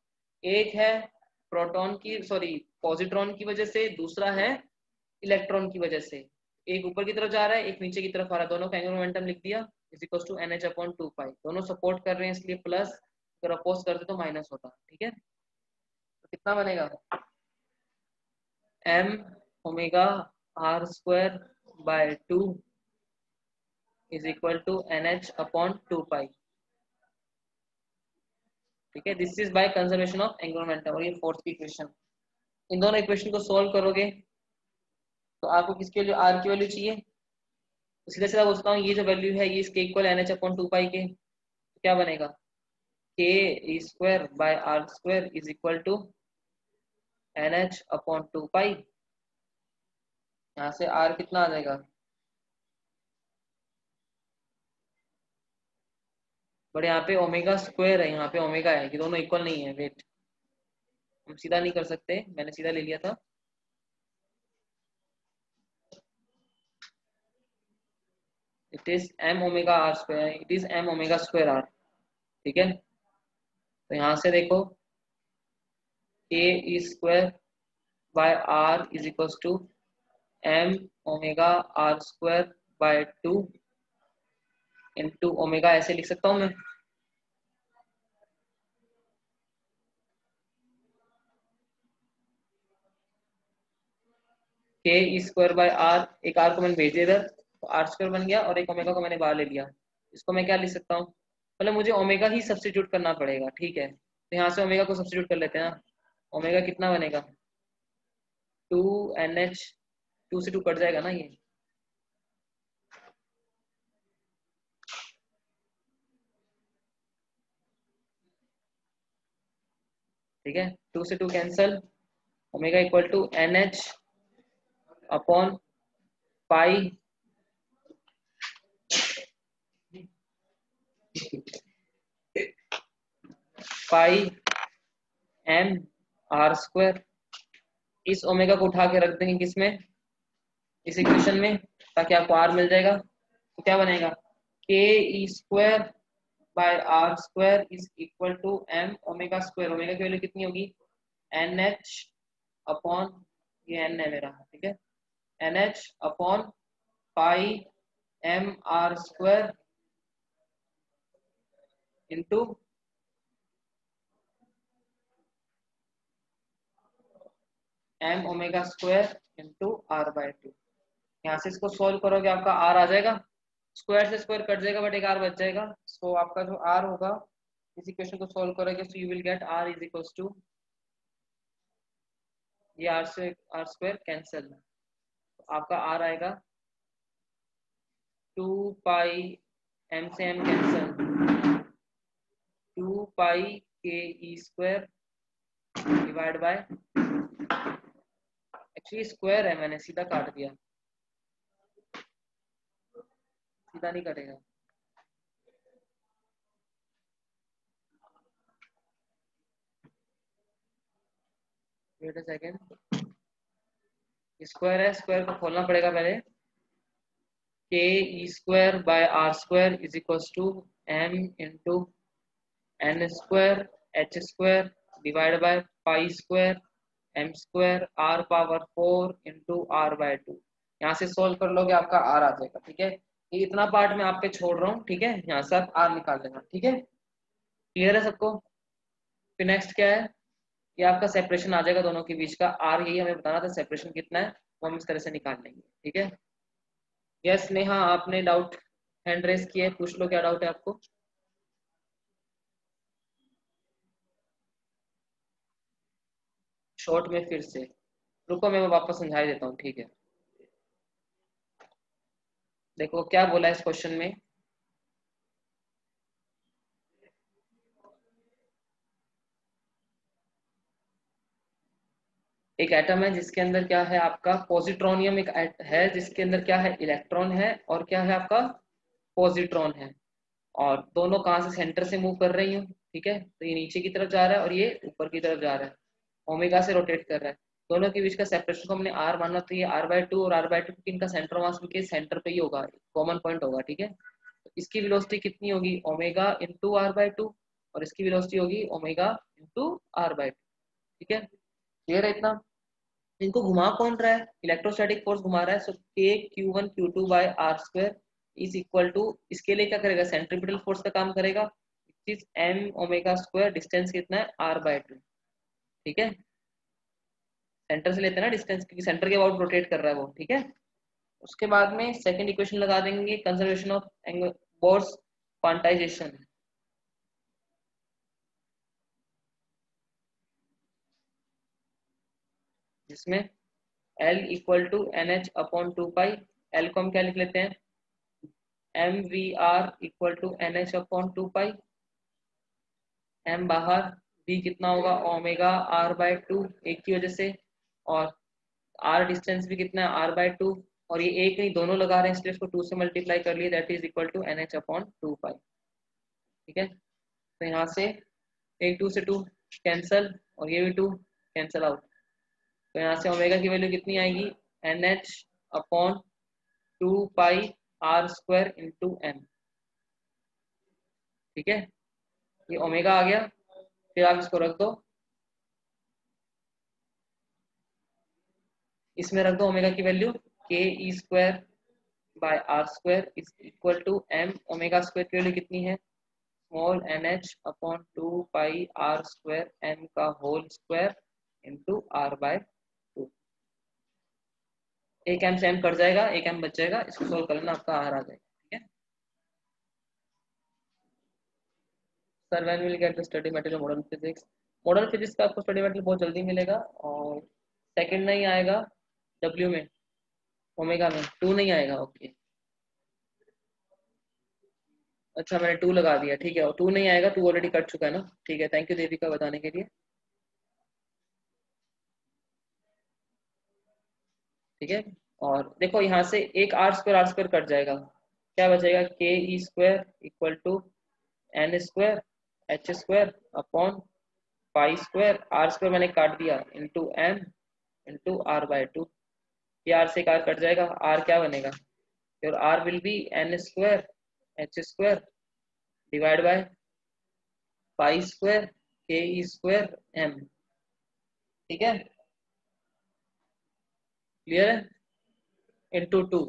एक है प्रोटॉन की, सॉरी पॉजिट्रॉन की वजह से, दूसरा है इलेक्ट्रॉन की वजह से। एक ऊपर की तरफ जा रहा है, एक नीचे की तरफ आ रहा है, दोनों का एंगुलर मोमेंटम लिख दिया is equal to NH upon 2 pi. दोनों सपोर्ट कर रहे हैं इसलिए प्लस, अगर अपोज करते तो माइनस होता। ठीक है, तो कितना बनेगा? m omega r square by 2 is equal to NH upon 2 pi. ठीक है, this is by conservation of angular momentum, और ये फोर्थ की इक्वेशन। इन दोनों इक्वेशन को सोल्व करोगे तो आपको किसकी वैल्यू, r की वैल्यू चाहिए, तो सीधा सीधा बोलता हूँ ये जो वैल्यू है ये इसके इक्वल NH अपॉन 2 पाई के, तो क्या बनेगा? K e square by r square is equal to NH upon 2 pi. यहाँ से आर कितना आ जाएगा, बट यहाँ पे ओमेगा स्क्वायर है, यहाँ पे ओमेगा है, कि दोनों इक्वल नहीं है। वेट, हम सीधा नहीं कर सकते, मैंने सीधा ले लिया था। It is m omega r square, it is m omega square r. ठीक है, तो यहाँ से देखो k e square by r is equal to m omega r square by 2 into omega, ऐसे लिख सकता हूँ मैं। K e square by r, एक आर को मैंने भेज दिया इधर, तो आर स्क्वायर बन गया, और एक ओमेगा को मैंने बाहर ले लिया। इसको मैं क्या लिख सकता हूँ, मतलब मुझे ओमेगा ही सब्स्टिट्यूट करना पड़ेगा। ठीक है, तो यहाँ से ओमेगा को सब्स्टिट्यूट कर लेते हैं ना। ओमेगा कितना बनेगा, 2NH, 2 से 2 कट जाएगा ना ये। ठीक है, 2 से 2 cancel, omega equal to NH upon pi pi m r square. इस ओमेगा को उठा के रख देंगे किसमें, इस इक्वेशन में, ताकि आपको आर मिल जाएगा। तो क्या बनेगा, k e square by r square is equal to m omega square. Omega की वैल्यू कितनी होगी, NH अपॉन, ये N है मेरा, ठीक है, NH upon pi m r square into m omega square into r by 2। यहाँ से इसको सोल्व करोगे, आपका आर आ जाएगा, स्क्वायर से स्क्वायर कट जाएगा, बट एक आर बच जाएगा। सो आपका जो आर होगा, इस इक्वेशन को सोल्व करोगे, so you will get r is equal to, ये आर से आर स्क्वायर कैंसिल, तो आपका आर आएगा 2 पाई, एम से m cancel, 2 pi k e square divide by, actually square है, मैंने सीधा काट दिया, सीधा नहीं करेगा। वेट अ सेकेंड, स्क्वायर है, स्क्वायर को खोलना पड़ेगा पहले। K e square by r square is equal to m into n square h square divide by pi square m square r power 4 into r by 2। यहाँ से solve कर लोगे, आपका आर आ जाएगा। ठीक है, ये इतना पार्ट मैं आप पे छोड़ रहा हूँ। ठीक है, यहाँ से आप आर निकाल लेना। ठीक है, क्लियर है सबको। फिर नेक्स्ट क्या है, ये आपका सेपरेशन आ जाएगा दोनों के बीच का। आर यही हमें बताना था, सेपरेशन कितना है वो हम इस तरह से निकाल लेंगे। ठीक है, यस नेहा, आपने डाउट हैंड रेस किया है, पूछ लो क्या डाउट है आपको। शॉर्ट में फिर से, रुको मैं वो वापस समझा देता हूँ। ठीक है, देखो क्या बोला है इस क्वेश्चन में। एक एटम है जिसके अंदर क्या है, आपका पॉजिट्रॉनियम एक है, जिसके अंदर क्या है, इलेक्ट्रॉन है, और क्या है आपका पॉजिट्रॉन है, और दोनों कहाँ से, सेंटर से मूव कर रही हूँ। ठीक है, तो ये नीचे की तरफ जा रहा है और ये ऊपर की तरफ जा रहा है, ओमेगा से रोटेट कर रहा है। दोनों के बीच का सेपरेशन को हमने आर माना, तो ये आर बाय 2 और आर बाय 2, इनका सेंटर मास के सेंटर पे ही होगा, कॉमन पॉइंट होगा। ठीक है, तो इसकी वेलोसिटी कितनी होगी, ओमेगा इंटू आर बाय 2, और इसकी वेलोसिटी होगी ओमेगा इंटू आर बाय 2। ठीक है, क्लियर है इतना। इनको घुमा कौन रहा है, इलेक्ट्रोस्टैटिक फोर्स घुमा रहा है। सो k Q1 Q2 by r square is equal to, इसके लिए क्या करेगा, सेंट्रीपिटल फोर्स का काम करेगा, is m omega square, distance कितना है आर बाय 2। ठीक है, सेंटर से लेते हैं ना डिस्टेंस, क्योंकि सेंटर के अबाउट रोटेट कर रहा है वो। ठीक है, उसके बाद में सेकंड इक्वेशन लगा देंगे, कंजर्वेशन ऑफ बोर्स क्वांटाइजेशन, जिसमें L equal to n h upon 2 pi, l को हम क्या लिख लेते हैं, m v r equal to n h upon 2 pi, m बाहर, v कितना होगा ओमेगा r/2 एक की वजह से, और r डिस्टेंस भी कितना है r/2, और ये एक नहीं दोनों लगा रहे हैं इसलिए इसको 2 से मल्टीप्लाई कर लिए, that is equal to NH/2 pi. ठीक है, तो यहाँ से एक 2 से 2 कैंसल, और ये भी 2 कैंसल आउट, तो यहाँ से ओमेगा की वैल्यू कितनी आएगी NH/2 पाई r² × m। ठीक है, ये ओमेगा आ गया, फिर आप इसको रख दो, इसमें रख दो ओमेगा की value ke² / r² is equal to m, omega square की वैल्यू कितनी है small NH/2 pi r² m का होल स्क्वायर इंटू r/2। एक m से m कट जाएगा, एक m बच जाएगा, इसको सोल्व कर लेना, आपका r आ जाएगा। ठीक है sir, when will get the study material modern physics? Modern physics का आपको स्टडी मटेरियल बहुत जल्दी मिलेगा, और सेकंड नहीं आएगा W में, ओमेगा में 2 नहीं आएगा। ओके अच्छा, मैंने 2 लगा दिया, ठीक है, और 2 नहीं आएगा, 2 ऑलरेडी कट चुका है ना। ठीक है, थैंक यू देविका बताने के लिए। ठीक है, और देखो यहाँ से एक r² कट जाएगा, क्या बचेगा ke² equal to n² h² पाई² r² मैंने काट दिया इंटू m इंटू r/2। ये r से कार कट जाएगा, r क्या बनेगा, और r will be n² h² divide by पाई² ke² m। ठीक है, क्लियर है, इंटू 2,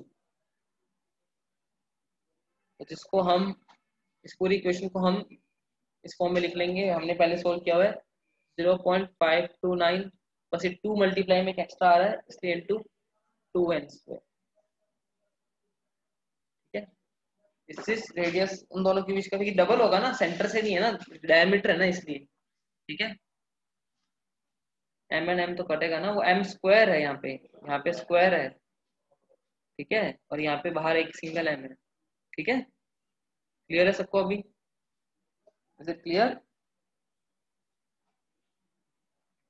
तो जिसको हम इस पूरी इक्वेशन को हम इस फॉर्म में लिख लेंगे, हमने पहले सोल्व किया हुआ है 0.529, बस ये 2 मल्टीप्लाई में एक्स्ट्रा आ रहा है इसलिए इंटू 2n²। ठीक है, इससे रेडियस उन दोनों के बीच का भी डबल होगा ना, सेंटर से नहीं है ना, डायमीटर है ना इसलिए। ठीक है, m एंड m तो कटेगा ना, वो m² है, यहाँ पे स्क्वायर है। ठीक है, और यहाँ पे बाहर एक सिंगल m है। ठीक है, क्लियर है सबको अभी, is it clear?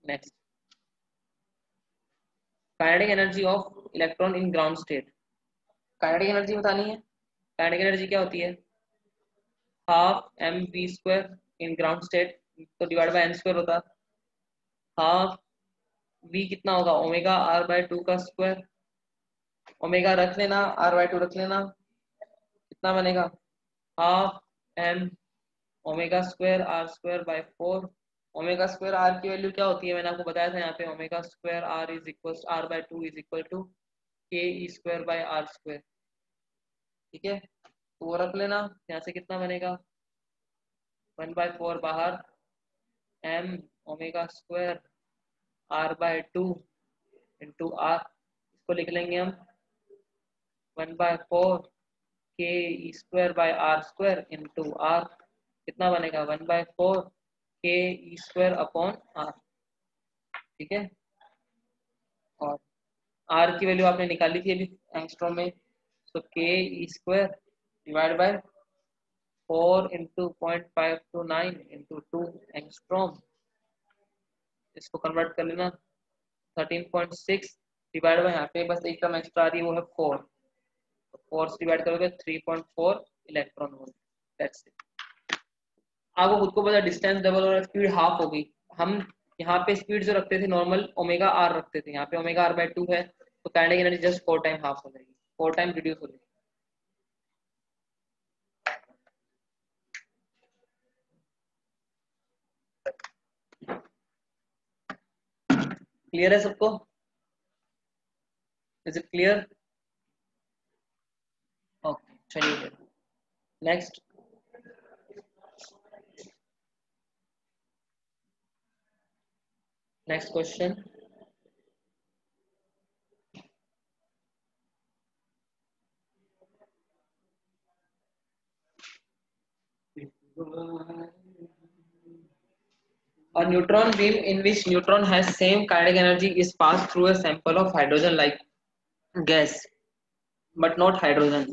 Next, kinetic energy of electron in ground state. Kinetic energy बतानी है, काइनेटिक एनर्जी क्या होती है हाफ mv² इन ग्राउंड स्टेट, तो डिवाइड बाय n² होता, हाफ v कितना होगा ओमेगा r/2 का स्क्वायर, ओमेगा रख लेना, r/2 रख लेना, कितना बनेगा हाफ m ओमेगा²r²/4। ओमेगा स्क्वायर r की वैल्यू क्या होती है, मैंने आपको बताया था यहाँ पे omega square r is equal r/2 is equal to ke²/r²। ठीक है, तो वो रख लेना, यहाँ से कितना बनेगा 1/4 बाहर, m omega square r/2 into r, इसको लिख लेंगे हम 1/4 ke²/r² इंटू r, कितना बनेगा 1/4 ke²/r। ठीक है, और r की वैल्यू आपने निकाली थी अभी एंगस्ट्रॉम में, तो ke² divide by 4 into 0.529 into 2 angstrom, इसको कन्वर्ट कर लेना 13.6 डिवाइड बाय, यहाँ पे बस एक टर्म एक्स्ट्रा आ रही है वो है 4, तो 4 से डिवाइड करोगे 3.4 इलेक्ट्रॉन वोल्ट। That's it. आपको खुद को पता डिस्टेंस डबल और स्पीड हाफ हो गई। हम यहाँ पे स्पीड जो रखते थे नॉर्मल ओमेगा आर रखते थे, यहाँ पे ओमेगा r/2 है, तो kinetic energy just 4 time half हो जाएगी, 4 टाइम रिड्यूस हो जाएगी। क्लियर है सबको, इज इट क्लियर? ओके चलिए next, next question. A neutron beam in which neutron has same kinetic energy is passed through a sample of hydrogen like gas but not hydrogen।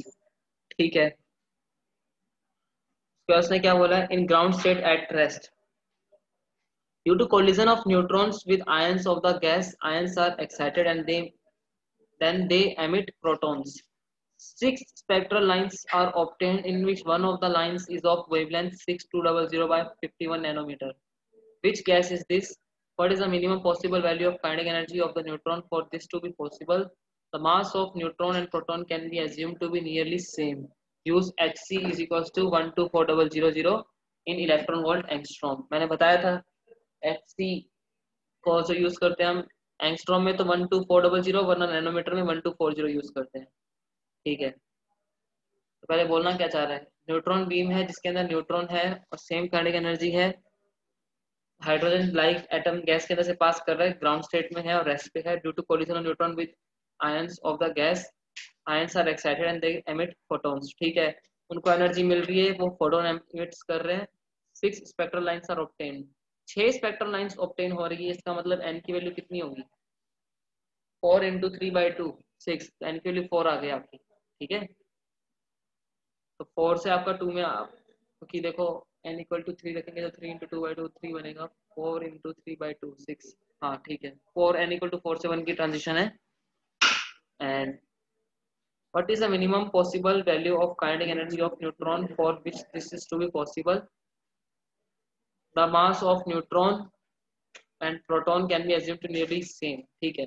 ठीक है, तो उसने क्या बोला इन ground state at rest, Due to collision of neutrons with ions of the gas, ions are excited and then they emit protons. 6 spectral lines are obtained in which one of the lines is of wavelength 6200 by 51 nanometer. Which gas is this? What is the minimum possible value of kinetic energy of the neutron for this to be possible? The mass of neutron and proton can be assumed to be nearly same. Use Hc is equals to 124000 in electron volt angstrom. मैंने बताया था Hc को जो use करते हैं हम angstrom में तो 12400 वरना नैनोमीटर में 1240 यूज करते हैं। ठीक है, तो पहले बोलना क्या चाह रहा है, न्यूट्रॉन बीम है जिसके अंदर न्यूट्रॉन है और सेम काइनेटिक एनर्जी है, हाइड्रोजन लाइक एटम गैस के अंदर से पास कर रहा है, ग्राउंड स्टेट में है और रेस्ट पे है। Due to collision of neutron with ions of the gas, ions are excited and they emit photons. ठीक है, उनको एनर्जी मिल रही है, वो फोटोन एमिट्स कर रहे हैं। 6 spectral lines are obtained, 6 spectral lines obtain हो रही है, इसका मतलब एन की वैल्यू कितनी होगी, 4 इंटू 3/2 6, एन की वैल्यू 4 आ गई आपकी। ठीक है, तो 4 से आपका 2 में आप क्योंकि देखो n इक्वल टू 3 रखेंगे तो 3 इंटू 2/2 3 बनेगा, 4 इंटू 3/2 6। हाँ ठीक है, 4 n इक्वल टू 4 से 1 की ट्रांजिशन है। And what is the minimum possible value of kinetic energy of neutron for which this is to be possible? The mass of neutron and proton can be assumed to nearly same। ठीक है,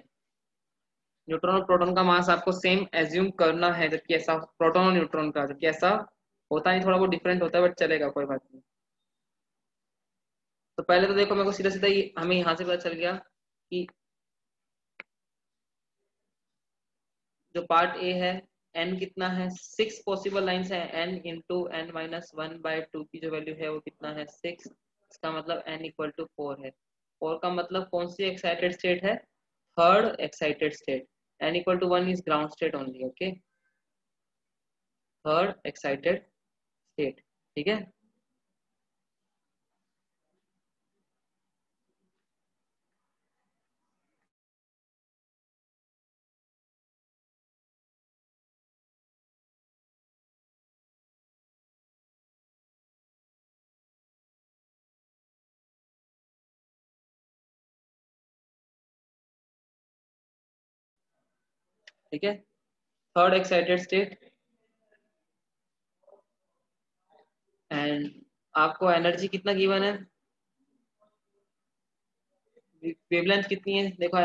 neutron और proton का मास आपको same assume करना है, जबकि ऐसा proton और न्यूट्रॉन का जबकि ऐसा होता नहीं, थोड़ा बहुत डिफरेंट होता है बट चलेगा, कोई बात नहीं। तो पहले तो देखो मेरे को सीधा सीधा हमें यहाँ से पता चल गया कि जो पार्ट ए है n कितना है, 6 पॉसिबल लाइंस है, n इंटू n माइनस 1/2 की जो वैल्यू है वो कितना है 6, इसका मतलब n इक्वल टू 4 है। 4 का मतलब कौन सी एक्साइटेड स्टेट है, third excited state. n equal to 1 is ground state only, okay, third excited state. ठीक है, ठीक है, थर्ड एक्साइटेड स्टेट। एंड आपको एनर्जी कितना गिवन है, वेवलेंथ कितनी है, देखो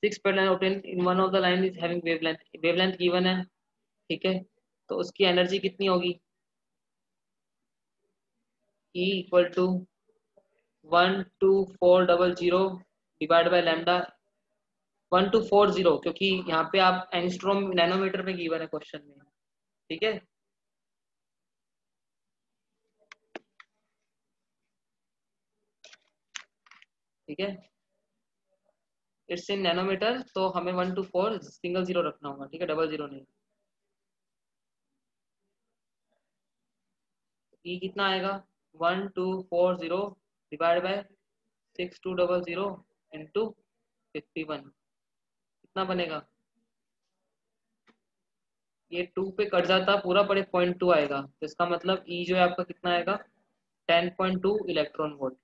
6 per line obtained in one of the line is having wavelength given है। ठीक है, तो उसकी एनर्जी कितनी होगी, E equal to 12400 divide by lambda 1240, क्योंकि यहाँ पे आप एंगस्ट्रॉम नैनोमीटर में गिवन है क्वेश्चन में। ठीक है, ठीक है, इट्स इन नैनोमीटर, तो हमें 124 सिंगल जीरो रखना होगा। ठीक है, डबल जीरो नहीं। ई कितना आएगा 1240 डिवाइड बाय 6200 इंटू 51, कितना बनेगा, ये 2 पे कट जाता पूरा पर 0.2 आएगा, तो इसका मतलब ई जो है आपका कितना आएगा 10.2 इलेक्ट्रॉन वोल्ट।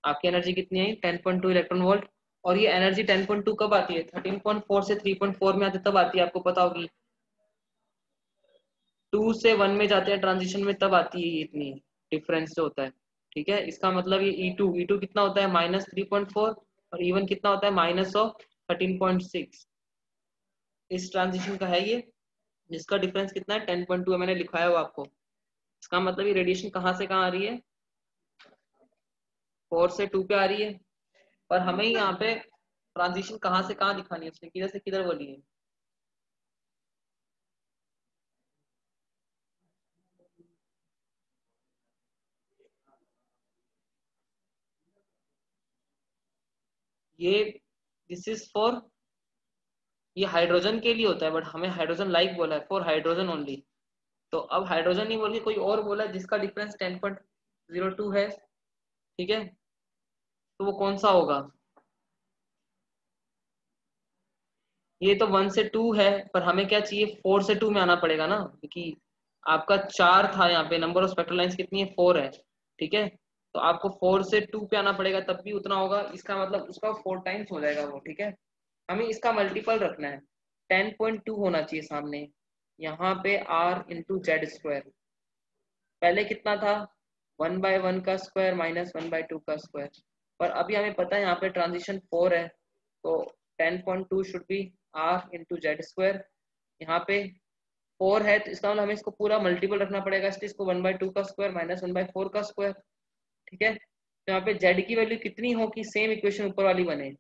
आपकी एनर्जी कितनी आई 10.2 इलेक्ट्रॉन वोल्ट। और ये एनर्जी 10.2 कब आती है, 13.4 से 3.4 में आती है, तब आती है, आपको पता होगी 2 से 1 में जाते हैं ट्रांजिशन में, तब आती है ये इतनी डिफरेंस जो होता है। ठीक है, इसका मतलब ये E2 कितना होता है -3.4 और E1 कितना होता है -13.6। इस ट्रांजिशन का है ये, जिसका डिफरेंस कितना है 10.2 है, मैंने लिखाया हुआ आपको। इसका मतलब ये रेडिएशन कहाँ से कहाँ आ रही है, 4 से 2 पे आ रही है, और हमें यहाँ पे ट्रांजिशन कहाँ से कहाँ दिखानी है, उसने किधर से किधर बोली है। ये दिस इज फॉर, ये हाइड्रोजन के लिए होता है बट हमें हाइड्रोजन लाइक बोला है, फॉर हाइड्रोजन ओनली। तो अब हाइड्रोजन नहीं बोल के कोई और बोला है जिसका डिफरेंस 10.02 है। ठीक है, तो वो कौन सा होगा, ये तो 1 से 2 है, पर हमें क्या चाहिए 4 से 2 में आना पड़ेगा ना, क्योंकि आपका 4 था यहाँ पे, नंबर ऑफ स्पेक्ट्रल लाइंस कितनी है 4 है। ठीक है, तो आपको 4 से 2 पे आना पड़ेगा, तब भी उतना होगा। इसका मतलब उसका 4 टाइम्स हो जाएगा वो, ठीक है। हमें इसका मल्टीपल रखना है, 10.2 होना चाहिए सामने, यहाँ पे r इंटू जेड स्क्वायर। पहले कितना था, 1/1 का स्क्वायर माइनस 1/2 का स्क्वायर, पर अभी हमें पता है यहाँ पे ट्रांजिशन 4 है, तो 10.2 should be r into Z square. यहाँ पे 4 है तो इसका मतलब हमें इसको पूरा मल्टीपल रखना पड़ेगा, इसलिए इसको 1/2 का स्क्वायर माइनस 1/4 का स्क्वायर, ठीक है। तो यहाँ पे z की वैल्यू कितनी हो कि सेम इक्वेशन ऊपर वाली बने,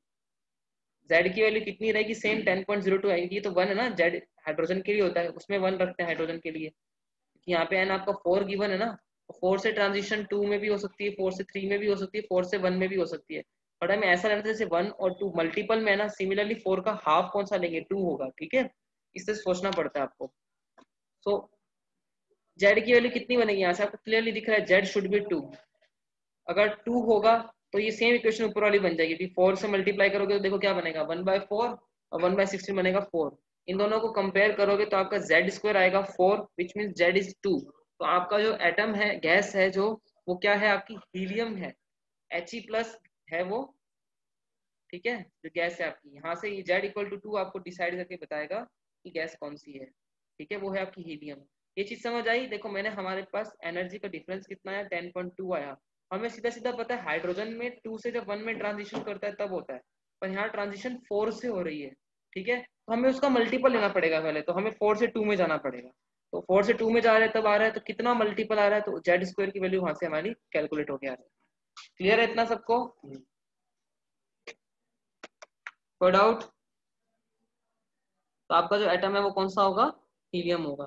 z की वैल्यू कितनी रहेगी, सेम 10.02 आएगी। ये तो 1 है ना, z हाइड्रोजन के लिए होता है, उसमें 1 रखते हैं हाइड्रोजन के लिए। यहाँ पे n आपका 4 गिवन है ना, 4 से ट्रांजिशन 2 में भी हो सकती है, 4 से 3 में भी हो सकती है, 4 से 1 में भी हो सकती है। बट हमें ऐसा लगता है जैसे 1 और 2 मल्टीपल में है ना, सिमिलरली 4 का हाफ कौन सा लेंगे, 2 होगा, ठीक है। इससे सोचना पड़ता है आपको। सो z की वैल्यू कितनी बनेगी, यहाँ से आपको क्लियरली दिख रहा है z शुड बी 2। अगर 2 होगा तो ये सेम इक्वेशन ऊपर वाली बन जाएगी, 4 से मल्टीप्लाई करोगे तो देखो क्या बनेगा, 1/4 और 1/16 बनेगा 4। इन दोनों को कंपेयर करोगे तो आपका जेड स्क्वायर आएगा 4, विच मीन जेड इज 2। तो आपका जो एटम है, गैस है जो, वो क्या है, आपकी हीलियम है, He+ है वो, ठीक है। जो गैस है आपकी, यहाँ से ये जेड इक्वल टू 2 आपको डिसाइड करके बताएगा कि गैस कौन सी है, ठीक है, वो है आपकी हीलियम। ये चीज समझ आई। देखो मैंने, हमारे पास एनर्जी का डिफरेंस कितना है, 10.2 आया। हमें सीधा सीधा पता है हाइड्रोजन में 2 से जब 1 में ट्रांजिशन करता है तब होता है, पर यहाँ ट्रांजिशन 4 से हो रही है, ठीक है। तो हमें उसका मल्टीपल लेना पड़ेगा पहले, तो हमें 4 से 2 में जाना पड़ेगा। तो 4 से 2 में जा रहे हैं तब आ रहा है, तो कितना मल्टीपल आ रहा है, तो जेड स्क्वायर की वैल्यू वहां से हमारी कैलकुलेट हो गया। क्लियर है इतना सबको, कोई डाउट। तो आपका जो एटम है वो कौन सा होगा, हीलियम होगा।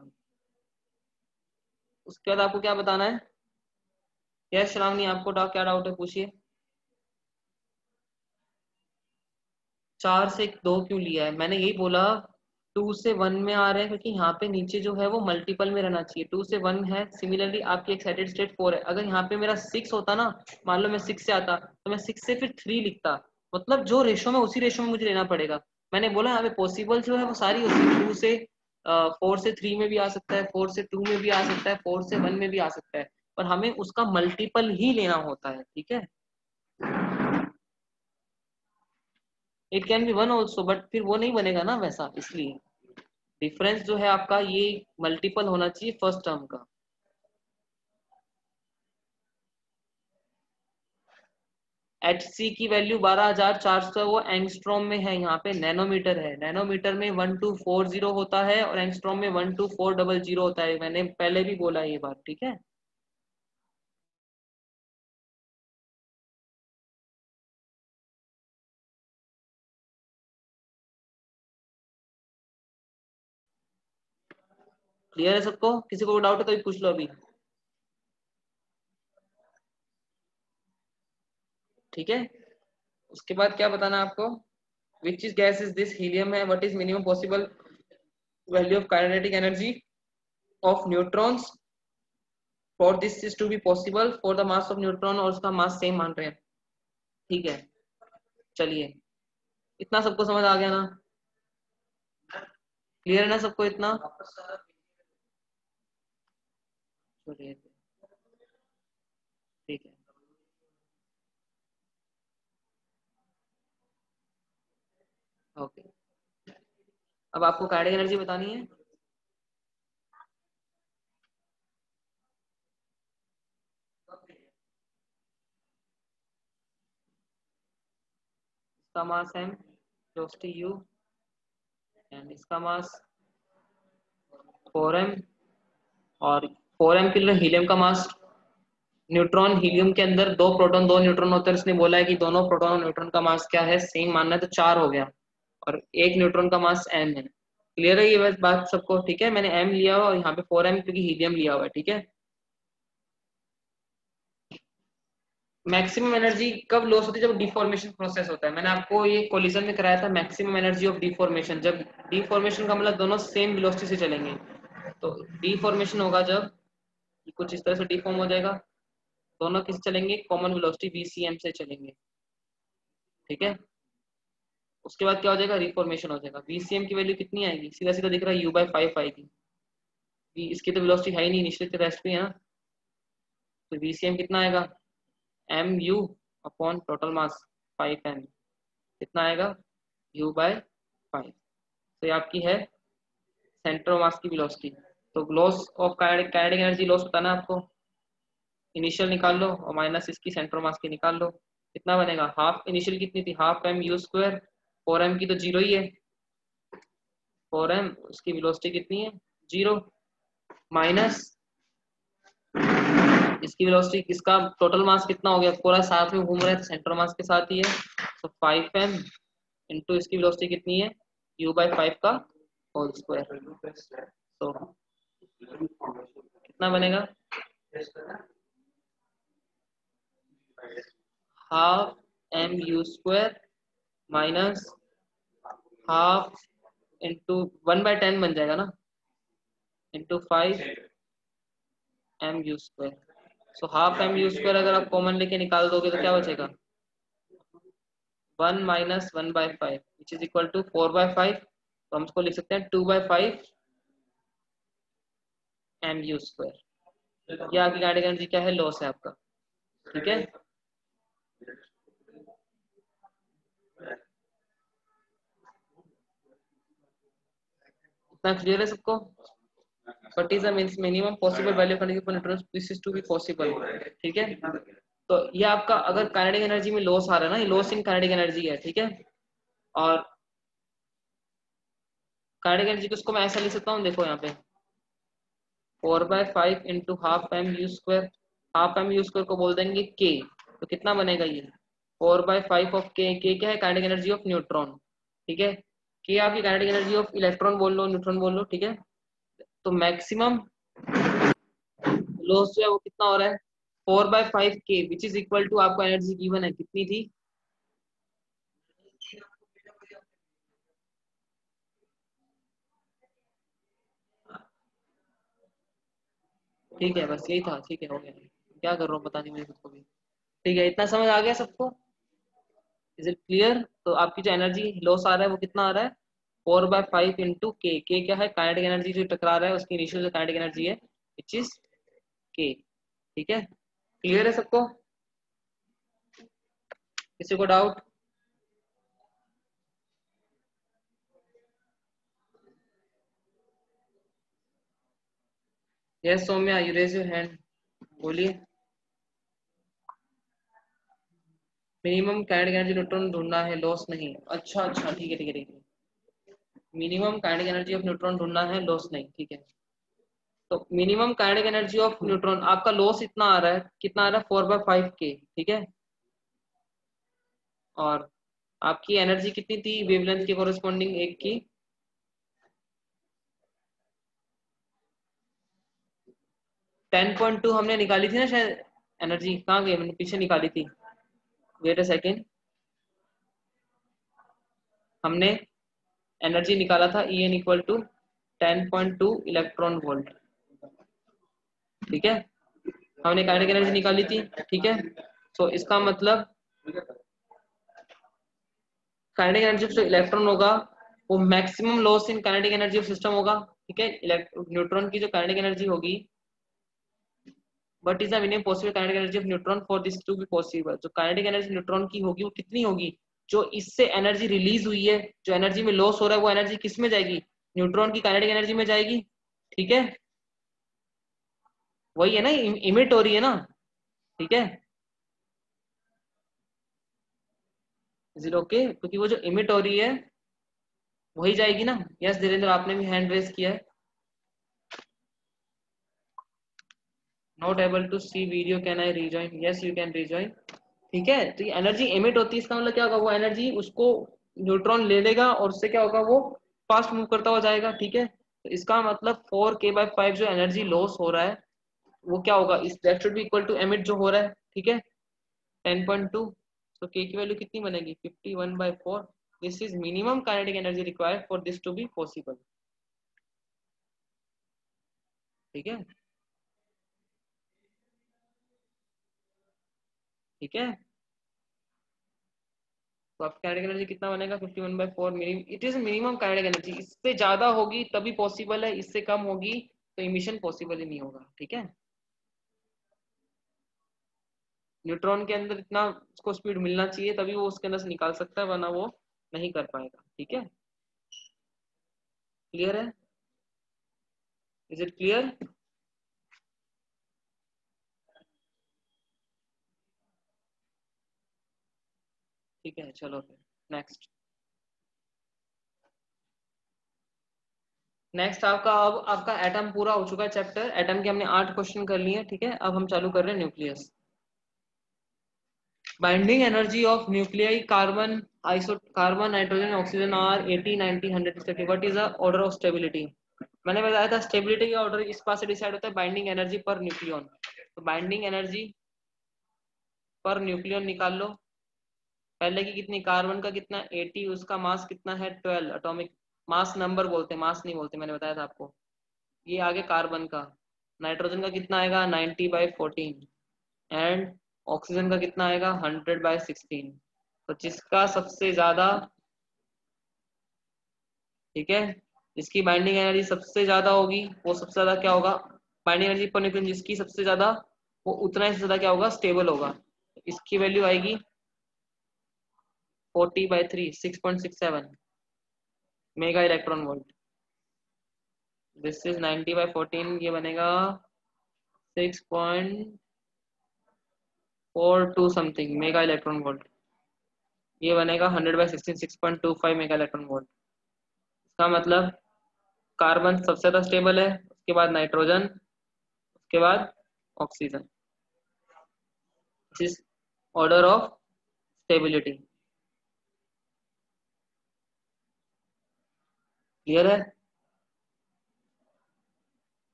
उसके बाद आपको क्या बताना है, यस श्रावणी, आपको क्या डाउट है, पूछिए। 4 से 2 क्यों लिया है, मैंने यही बोला 2 से 1 में आ रहे हैं क्योंकि यहाँ पे नीचे जो है वो मल्टीपल में रहना चाहिए, 2 से 1 है। सिमिलरली आपकी एक्साइटेड स्टेट 4 है, अगर यहाँ पे मेरा 6 होता ना, मान लो मैं 6 से आता तो मैं 6 से फिर 3 लिखता, मतलब जो रेशो में उसी रेशो में मुझे लेना पड़ेगा। मैंने बोला यहाँ पे पॉसिबल जो है वो सारी होती है, 2 से 4 से 3 में भी आ सकता है, 4 से 2 में भी आ सकता है, 4 से 1 में भी आ सकता है, पर हमें उसका मल्टीपल ही लेना होता है, ठीक है। It can be 1 also, but फिर वो नहीं बनेगा ना वैसा, इसलिए डिफरेंस जो है आपका ये मल्टीपल होना चाहिए फर्स्ट टर्म का। Hc की वैल्यू 12,400, वो एंगस्ट्रॉम में है, यहाँ पे नैनोमीटर है, नैनोमीटर में 1240 होता है और एंगस्ट्रॉम में 12400 होता है, मैंने पहले भी बोला ये बात, ठीक है। क्लियर है सबको, किसी को डाउट है तो भी पूछ लो अभी, ठीक है। उसके बाद क्या बताना है आपको, which is gas is this, helium है, what is minimum possible value of kinetic energy of neutrons for this is to be possible for the mass of neutron, और उसका मास सेम मान रहे हैं, ठीक है। चलिए, इतना सबको समझ आ गया ना, क्लियर है ना सबको इतना। चलिए, ठीक है। ओके, अब आपको काइनेटिक एनर्जी बतानी है। इसका मास m, वेलोसिटी u, एंड इसका मास 4m, और 4m के लिए हीलियम का मास, न्यूट्रॉन हीलियम के अंदर 2 प्रोटॉन 2 न्यूट्रॉन होते हैं, इसने बोला है कि दोनों प्रोटॉन और न्यूट्रॉन का मास क्या है, सेम मानना है, तो 4 हो गया, और एक न्यूट्रॉन का मास m है। क्लियर है ये बस बात सबको, ठीक है। मैंने m लिया हुआ और यहाँ पे 4m क्योंकि हीलियम लिया हुआ है, ठीक है। मैक्सिमम एनर्जी कब लॉस होती है, जब डिफॉर्मेशन प्रोसेस होता है। मैंने आपको ये कोलिजन में कराया था, मैक्सिमम एनर्जी ऑफ डिफॉर्मेशन, जब डिफॉर्मेशन का मतलब दोनों सेम वेलोसिटी से चलेंगे, तो डिफॉर्मेशन होगा जब कुछ इस तरह से डिफॉर्म हो जाएगा, दोनों किस चलेंगे, कॉमन वेलोसिटी VCM से चलेंगे, ठीक है। उसके बाद क्या हो जाएगा, रिफॉर्मेशन हो जाएगा, VCM की वैल्यू कितनी आएगी, सीधा सीधा दिख रहा है U/5 आएगी, इसकी तो वेलोसिटी है ही नहीं, निश्चित रेस्ट भी है ना, तो VCM कितना आएगा, m u upon total mass 5m, कितना आएगा u बाय 5। तो ये आपकी है सेंटर ऑफ मास की वेलोसिटी। तो loss of kinetic energy loss होता है ना आपको, इनिशियल निकाल लो और माइनस इसकी सेंटर ऑफ मास की निकाल लो, कितना बनेगा हाफ, इनिशियल कितनी थी half m u square, 4m की तो जीरो ही है, 4m उसकी वेलोसिटी कितनी है 0, माइनस इसकी वेलोसिटी, इसका टोटल मास कितना हो गया, पूरा साथ में घूम रहा है तो सेंटर मास के साथ ही है, तो 5m इंटू इसकी वेलोसिटी कितनी है u बाई 5 का होल स्क्वायर। तो कितना बनेगा half m u square minus half into 1/10 बन जाएगा ना, into 5m u square. So half m u square अगर आप कॉमन लेके निकाल दोगे तो क्या बचेगा 1 minus 1/5 which is equal to 4/5, तो हम इसको लिख सकते हैं 2/5 एम यू स्क्वायर। ये आपकी काइनेटिक एनर्जी क्या है लॉस है आपका, ठीक है। इतना क्लियर है सबको, what is the minimum possible value of energy for neutrons this is to be possible, ठीक है। तो ये आपका अगर काइनेटिक एनर्जी में लॉस आ रहा है ना, ये लॉस इन काइनेटिक एनर्जी है, ठीक है। और काइनेटिक एनर्जी को इसको मैं ऐसा लिख सकता हूँ, देखो यहाँ पे 4/5 into half m u square, half m u square को बोल देंगे के, तो कितना बनेगा ये 4/5 ऑफ के क्या है काइनेटिक एनर्जी ऑफ न्यूट्रॉन, ठीक है। के आपकी काइनेटिक एनर्जी ऑफ इलेक्ट्रॉन बोल लो न्यूट्रॉन बोल लो, ठीक है। तो मैक्सिमम लॉस जो है वो कितना हो रहा है 4/5 के विच इज इक्वल टू आपको एनर्जी गिवन है कितनी थी, ठीक है बस यही था, ठीक है हो गया, क्या कर रहा हूँ पता नहीं मुझे खुद को भी, ठीक है। इतना समझ आ गया सबको, इज इट क्लियर। तो आपकी जो एनर्जी लॉस आ रहा है वो कितना आ रहा है 4/5 इंटू के क्या है काइनेटिक एनर्जी जो टकरा रहा है उसकी इनिशियल जो काइनेटिक एनर्जी है विच इज के, ठीक है। क्लियर है सबको, किसी को doubt? Yes Saumya you raise your hand, बोलिए। मिनिमम काइनेटिक एनर्जी न्यूट्रॉन ढूंढना है लॉस नहीं, अच्छा अच्छा ठीक है ठीक है ठीक है, minimum kinetic energy of neutron ढूंढना है लॉस नहीं, ठीक है। तो minimum kinetic energy of neutron आपका लॉस इतना आ रहा है, कितना आ रहा है 4/5 के, ठीक है। और आपकी एनर्जी कितनी थी वेवलेंथ के कोरिस्पॉन्डिंग एक की 10.2 हमने निकाली थी ना शायद, एनर्जी कहाँ गई मैंने पीछे निकाली थी, वेट अ सेकेंड, हमने एनर्जी निकाला था E n equal to 10.2 electron volt, ठीक है। हमने काइनेटिक एनर्जी निकाली थी, ठीक है। तो इसका मतलब काइनेटिक एनर्जी ऑफ जो इलेक्ट्रॉन होगा वो maximum loss in kinetic energy of system होगा, ठीक है। न्यूट्रॉन की जो काइनेटिक एनर्जी होगी but is the minimum possible kinetic energy of neutron for this to be possible, जो काइनेटिक एनर्जी न्यूट्रॉन की होगी वो कितनी होगी, जो इससे एनर्जी रिलीज हुई है, जो एनर्जी में लॉस हो रहा है वो एनर्जी किस में जाएगी न्यूट्रॉन की काइनेटिक एनर्जी में जाएगी, ठीक है। वही है ना, इमिट हो रही है ना, ठीक है। जीरो ओके, क्योंकि वो जो इमिट हो रही है वही जाएगी ना। यस धीरेन्द्र आपने भी हैंड रेस किया है, not able to see video can I rejoin, yes you can rejoin, ठीक है। तो ये एनर्जी एमिट होती है, इसका मतलब क्या होगा वो एनर्जी उसको न्यूट्रॉन ले लेगा और उससे क्या होगा वो फास्ट मूव करता हुआ जाएगा, ठीक है। तो इसका मतलब 4k/5 जो एनर्जी लॉस हो रहा है वो क्या होगा, इस that should be equal to emit जो हो रहा है, ठीक है 10.2। तो k की वैल्यू कितनी बनेगी 51/4, this is minimum kinetic energy required for this to be possible, ठीक है ठीक है। तो आपका काइनेटिक एनर्जी कितना बनेगा 51/4, minimum it is minimum kinetic energy, इससे ज्यादा होगी तभी पॉसिबल है, इससे कम होगी तो इमिशन पॉसिबल ही नहीं होगा, ठीक है। न्यूट्रॉन के अंदर इतना उसको स्पीड मिलना चाहिए तभी वो उसके अंदर से निकाल सकता है, वरना वो नहीं कर पाएगा। ठीक है, क्लियर है? Is it clear? ठीक है, चलो फिर नेक्स्ट। नेक्स्ट आपका, अब आपका एटम पूरा हो चुका है चैप्टर। एटम के हमने 8 क्वेश्चन कर लिए। ठीक है, अब हम चालू कर रहे हैं nucleus. Binding energy of nuclei carbon, iso carbon, nitrogen, oxygen are 80, 90, 100 respective. What is the order of stability? मैंने बताया था स्टेबिलिटी का ऑर्डर इस पास से डिसाइड होता है, बाइंडिंग एनर्जी पर न्यूक्लियन। तो बाइंडिंग एनर्जी पर न्यूक्लियन निकाल लो। पहले की कितनी, कार्बन का कितना 80, उसका मास कितना है 12 एटॉमिक मास, नंबर बोलते हैं, मास नहीं बोलते, मैंने बताया था आपको। ये आगे कार्बन का। नाइट्रोजन का कितना आएगा 90/14, एंड ऑक्सीजन का कितना आएगा 100/16। तो जिसका सबसे ज्यादा, ठीक है, जिसकी बाइंडिंग एनर्जी सबसे ज्यादा होगी वो सबसे ज्यादा क्या होगा, बाइंडिंग एनर्जी पर न्यूक्लियन जिसकी सबसे ज्यादा, वो उतना ही ज्यादा क्या होगा, स्टेबल होगा। इसकी वैल्यू आएगी 40/3, 6.67 mega electron volt. This is 90/14, ये बनेगा 6.42 समथिंग मेगा इलेक्ट्रॉन वोल्ट। ये बनेगा 100/16, 6.25 मेगा इलेक्ट्रॉन वोल्ट। इसका मतलब कार्बन सबसे ज्यादा स्टेबल है, उसके बाद नाइट्रोजन, उसके बाद oxygen. This is order of stability. Clear है?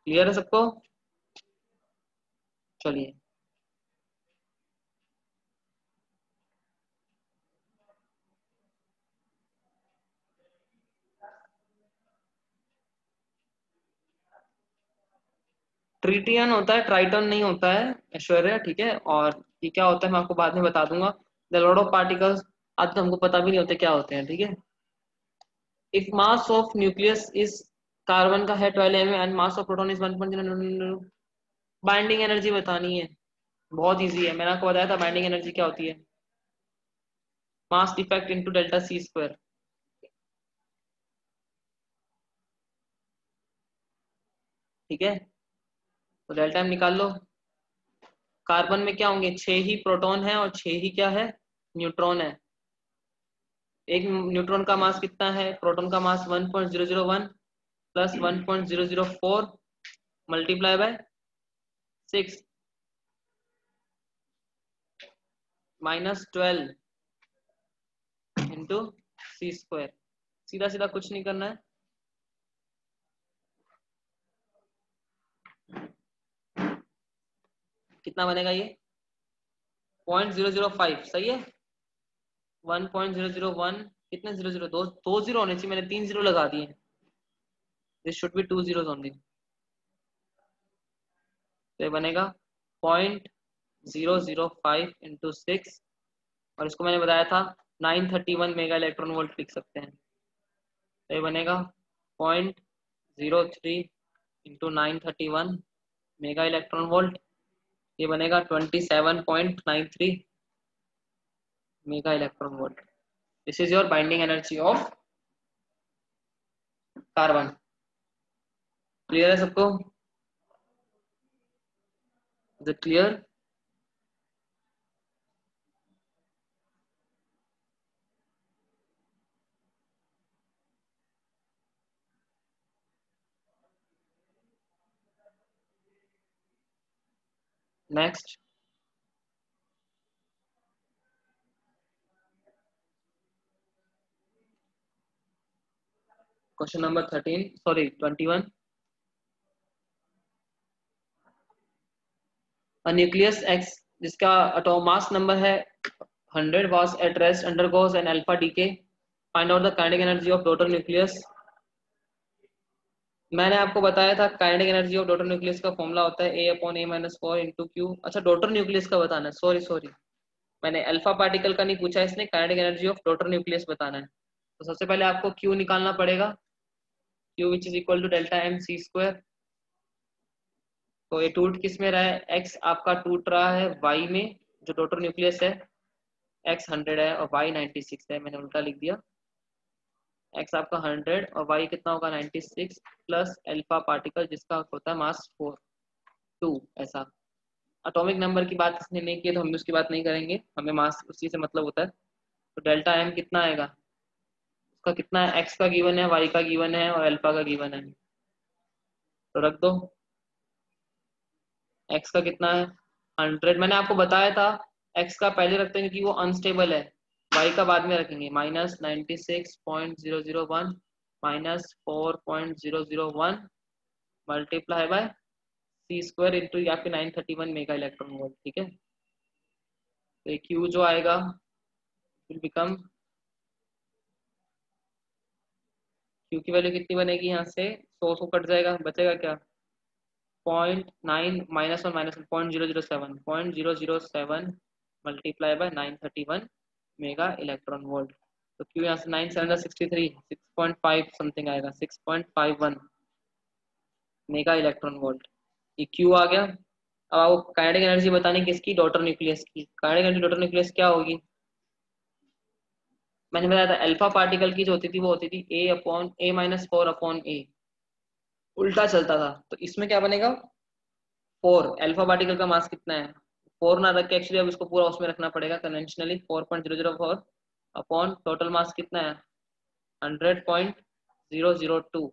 क्लियर है सबको? चलिए, ट्रिटियन होता है, ट्राइटन नहीं होता है, ऐश्वर्या। ठीक है, और ये क्या होता है मैं आपको बाद में बता दूंगा। द लॉट ऑफ पार्टिकल्स, आज तो हमको पता भी नहीं होते क्या होते हैं। ठीक है, if mass of nucleus is, carbon का है 12 and mass of proton is 1.0। Binding energy बतानी है, बहुत इजी है, मैंने आपको बताया था बाइंडिंग एनर्जी क्या होती है, mass defect into delta c square. ठीक है, तो डेल्टा एम निकाल लो। कार्बन में क्या होंगे, 6 ही प्रोटॉन है और 6 ही क्या है, न्यूट्रॉन है। एक न्यूट्रॉन का मास कितना है, प्रोटॉन का mass 1.001 plus 1.004 multiply by 6 minus 12 into c square. सीधा सीधा कुछ नहीं करना है। कितना बनेगा ये, 0.005, सही है। 1.001, कितने जीरो जीरो, दो दो जीरो होने चाहिए, मैंने 3 जीरो लगा दिए। This should be 2 zeros only. तो ये बनेगा 0.005 इंटू 6, और इसको मैंने बताया था 931 मेगा इलेक्ट्रॉन वोल्ट लिख सकते हैं। तो ये बनेगा 0.03 इंटू 931 मेगा इलेक्ट्रॉन वोल्ट। ये बनेगा 27.93 mega electron volt. This is your binding energy of carbon. Clear है सबको? Is it clear? Next, question number 13, sorry 21। Nucleus x जिसका एटॉमिक मास नंबर है 100 was at rest undergoes an alpha decay. Find out the kinetic energy of daughter nucleus. मैंने आपको बताया था kinetic energy of daughter nucleus का formula होता है A/A-4 into Q. अच्छा, डॉटर न्यूक्लियस का बताना है, सॉरी सॉरी, मैंने अल्फा पार्टिकल का नहीं पूछा, इसने kinetic energy of daughter nucleus बताना है। तो सबसे पहले आपको क्यू निकालना पड़ेगा, Q which is equal to delta m c square. तो ये टूट किस में रहा है, एक्स आपका टूट रहा है वाई में, जो डॉटर न्यूक्लियस है, एक्स 100 है और वाई 96 है, मैंने उल्टा लिख दिया। एक्स आपका 100 और वाई कितना होगा 96 प्लस अल्फा पार्टिकल जिसका होता है मास 4 2 ऐसा। एटॉमिक नंबर की बात इसने नहीं की है तो हम उसकी बात नहीं करेंगे, हमें मास उसी से मतलब होता है। तो डेल्टा एम कितना आएगा, उसका कितना है, एक्स का गिवन है, वाई का गिवन है और अल्फा का गिवन है, तो रख दो। एक्स का कितना है 100, मैंने आपको बताया था एक्स का पहले रखते हैं क्योंकि वो अनस्टेबल है, वाई का बाद में रखेंगे, -96.001 -4.001 multiply by c square into या फिर 931 मेगा इलेक्ट्रॉन वोल्ट, ठीक है। तो क्यू जो आएगा विल बिकम, क्यू की वैल्यू कितनी बनेगी, यहाँ से 100 कट जाएगा, बचेगा क्या, 0.9 -1 -1 multiply by 931 mega electron volt. तो क्यू यहाँ से 9 7 63 6.5 समथिंग आएगा, 6.51 मेगा इलेक्ट्रॉन वोल्ट, ये क्यू आ गया। अब आपको काइनेटिक एनर्जी बतानी किसकी, डॉटर न्यूक्लियस की। काइनेटिक एनर्जी डॉटर न्यूक्लियस क्या होगी, मैंने बताया था अल्फा पार्टिकल की जो होती थी वो होती थी A/A-4/A, उल्टा चलता था। तो इसमें क्या बनेगा, 4, अल्फा पार्टिकल का मास कितना है 4 ना रख के एक्चुअली अब इसको पूरा उसमें रखना पड़ेगा कन्वेंशनली, 4.004 अपॉन टोटल मास कितना है 100.002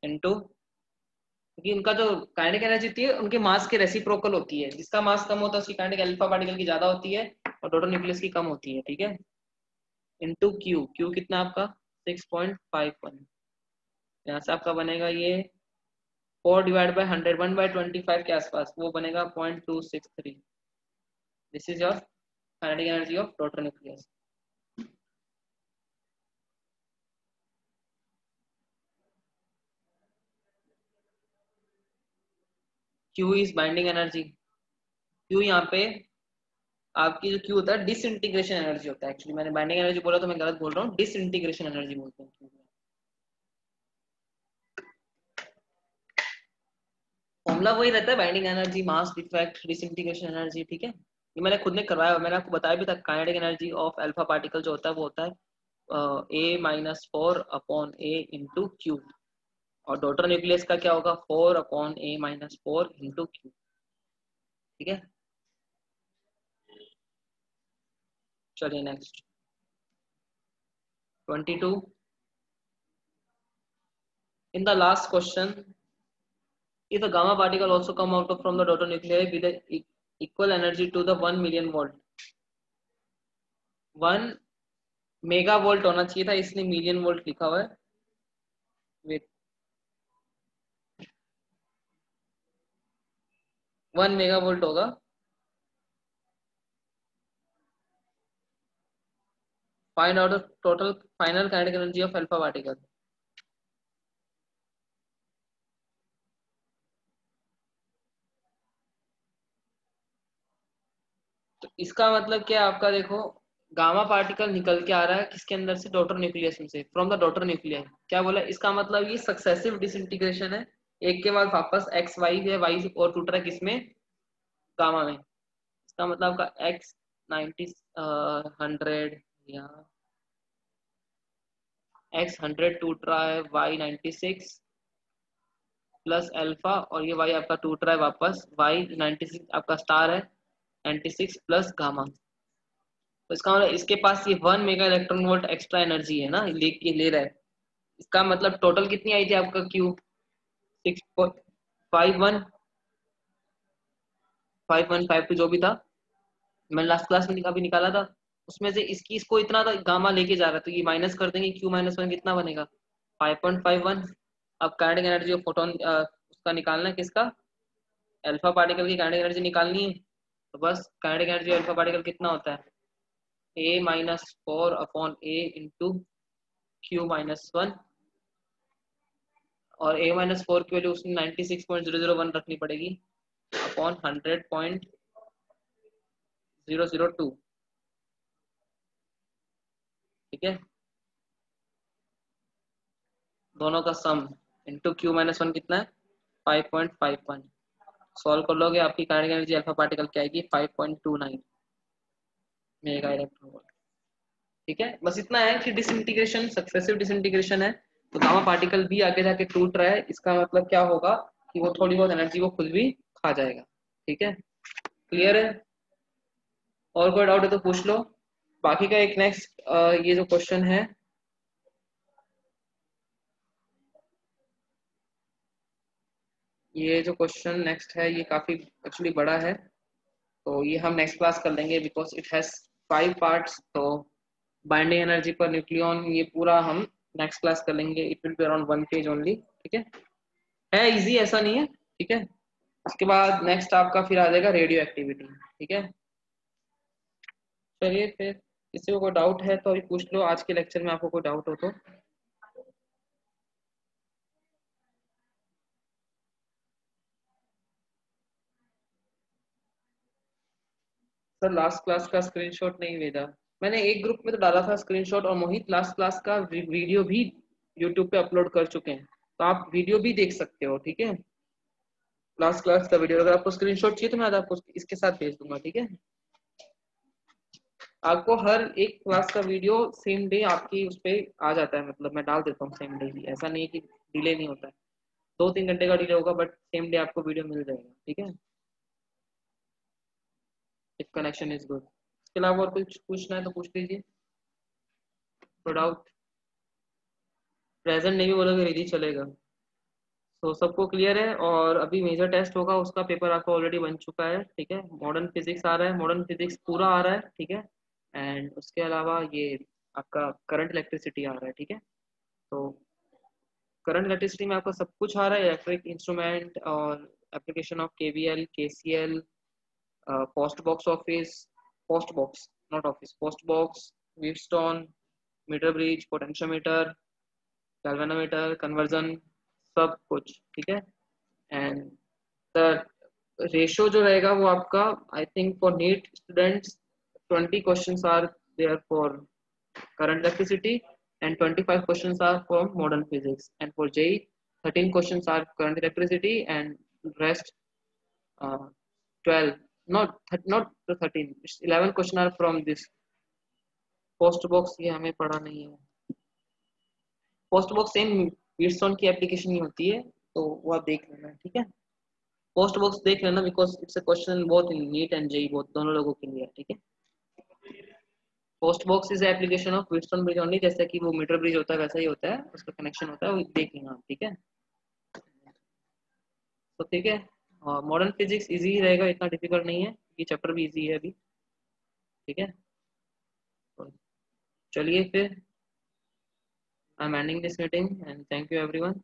इनटू, क्योंकि उनका जो काइनेटिक एनर्जी होती है उनके मास के रेसिप्रोकल होती है, जिसका मास कम होता है उसकी काइनेटिक अल्फा पार्टिकल की ज्यादा होती है और डॉटर न्यूक्लियस की कम होती है, ठीक है। इनटू क्यू, क्यू कितना आपका 6.51, यहाँ से आपका बनेगा ये 4 डिवाइड बाय 100 1/25 के आसपास, वो बनेगा 0.263। This is your kinetic energy of daughter nucleus. Q is binding energy, Q यहाँ पे आपकी जो क्यू होता है डिसइंटीग्रेशन एनर्जी होता है, एक्चुअली मैंने बाइंडिंग एनर्जी बोला तो मैं गलत बोल रहा हूँ, डिसइंटीग्रेशन एनर्जी बोलते हैं Q। फॉर्मूला वही रहता है, binding energy, mass defect, disintegration energy, ठीक है। ये मैंने खुद ने करवाया, मैंने आपको बताया भी था, kinetic energy of alpha particle जो होता है वो होता है A-4/A × Q, और डॉटर न्यूक्लियस का क्या होगा 4/A-4 × Q, ठीक है। चलिए next 22, in the last question, if the gamma particle also come out from the daughter nuclei with the equal energy to the 1 million volt, 1 mega volt होना चाहिए था, इसने मिलियन वोल्ट लिखा हुआ है, वेट 1 मेगा वोल्ट होगा, find out the total final kinetic energy of alpha particle. तो इसका मतलब क्या आपका देखो, गामा पार्टिकल निकल के आ रहा है किसके अंदर से, डॉटर न्यूक्लियस में से, फ्रॉम द डॉटर न्यूक्लियस, क्या बोला, इसका मतलब ये सक्सेसिव डिसइंटीग्रेशन है, एक के बाद वापस एक्स वाई है, वाई और टूट रहा है किसमें, गामा में। इसका मतलब आपका एक्स 90 100 या एक्स 100 टूट रहा है, वाई 96 प्लस अल्फा, और ये वाई आपका टूट रहा है वापस, वाई 96 आपका स्टार है 96 प्लस गामा। तो इसका मतलब इसके पास ये 1 mega electron volt extra energy है ना, ले रहा है। इसका मतलब टोटल कितनी आई थी आपका क्यू 6.51 5152 जो भी था, मैंने लास्ट क्लास में अभी निकाला था, उसमें से इसकी इसको इतना गामा लेके जा रहा है, तो ये माइनस कर देंगे, Q-1 कितना बनेगा 5.51। अब काइनेटिक एनर्जी ऑफ फोटोन उसका निकालना है, किसका, अल्फा पार्टिकल की काइनेटिक एनर्जी निकालनी है। तो बस काइनेटिक एनर्जी अल्फा पार्टिकल कितना होता है A-4/A × Q-1, और A-4 की वैल्यू उसने 96.001 रखनी पड़ेगी अपॉन 100.002, ठीक है। दोनों का सम इंटू Q-1 कितना है 5.51। सॉल्व कर लोगे आपकी काइनेटिक एनर्जी अल्फा पार्टिकल क्या आएगी 5.29 मेगा इलेक्ट्रॉन वोल्ट। ठीक है, बस इतना है कि डिसइंटीग्रेशन सक्सेसिव डिसइंटीग्रेशन है, तो गामा पार्टिकल भी आगे जाके टूट रहा है, इसका मतलब क्या होगा कि वो थोड़ी बहुत एनर्जी वो खुद भी खा जाएगा। ठीक है, क्लियर है? और कोई डाउट है तो पूछ लो। बाकी का एक नेक्स्ट ये जो क्वेश्चन है, ये जो क्वेश्चन नेक्स्ट है ये काफी एक्चुअली बड़ा है, तो ये हम नेक्स्ट क्लास कर लेंगे बिकॉज इट हैज 5 पार्ट्स। तो बाइंडिंग एनर्जी पर न्यूक्लियन ये पूरा हम नेक्स्ट क्लास कर लेंगे। It will be around 1 page only. ठीक है इजी, ऐसा नहीं है। ठीक है, उसके बाद नेक्स्ट आपका फिर आ जाएगा रेडियो एक्टिविटी। ठीक है, चलिए फिर किसी को कोई डाउट है तो अभी पूछ लो, आज के लेक्चर में आपको कोई डाउट हो तो। सर लास्ट क्लास का स्क्रीनशॉट नहीं भेजा मैंने, एक ग्रुप में तो डाला था स्क्रीनशॉट, और मोहित लास्ट क्लास का वीडियो भी यूट्यूब पे अपलोड कर चुके हैं, तो आप वीडियो भी देख सकते हो। ठीक है, लास्ट क्लास का वीडियो, अगर आपको स्क्रीनशॉट चाहिए तो मैं आज आपको इसके साथ भेज दूंगा। ठीक है, आपको हर एक क्लास का वीडियो सेम डे आपकी उस पर आ जाता है, मतलब मैं डाल देता हूँ सेम डे ही, ऐसा नहीं है कि डिले नहीं होता है, 2-3 घंटे का डिले होगा बट सेम डे आपको वीडियो मिल जाएगा। ठीक है, इफ कनेक्शन इज गुड। इसके अलावा और कुछ पूछना है तो पूछ लीजिए, नो डाउट। प्रेजेंट नहीं भी बोलोगे यदि चलेगा। तो सबको क्लियर है, और अभी मेजर टेस्ट होगा उसका पेपर आपका ऑलरेडी बन चुका है। ठीक है, मॉडर्न फिजिक्स आ रहा है, मॉडर्न फिजिक्स पूरा आ रहा है। ठीक है, एंड उसके अलावा ये आपका करंट इलेक्ट्रिसिटी आ रहा है। ठीक है, तो करंट इलेक्ट्रिसिटी में आपका सब कुछ आ रहा है, इलेक्ट्रिक इंस्ट्रूमेंट और application of KVL KCL, post box office, post box not office, post box, Wheatstone, meter bridge, potentiometer, galvanometer, conversion, सब कुछ। ठीक है, एंड द रेशियो जो रहेगा वो आपका, I think for NEET students 20 questions are there for current electricity and 25 questions are from modern physics, and for JEE 13 questions are current electricity and rest 12, not the 13, it's 11 question are from this post box। ये हमें पढ़ा नहीं है, post box same Wheatstone की application ही होती है, तो वो आप देख लेना। ठीक है, पोस्ट बॉक्स देख लेना because it's a question both in NEET and JEE, both दोनों लोगों के लिए। ठीक है, post box is application of Wheatstone bridge only, जैसे कि वो मीटर ब्रिज होता है वैसा ही होता है, उसका कनेक्शन होता है, वो देख लेना आप। ठीक है, तो ठीक है, और मॉडर्न फिजिक्स इजी ही रहेगा, इतना डिफिकल्ट नहीं है, ये चैप्टर भी इजी है अभी। ठीक है, तो चलिए फिर, I am ending this meeting and thank you everyone.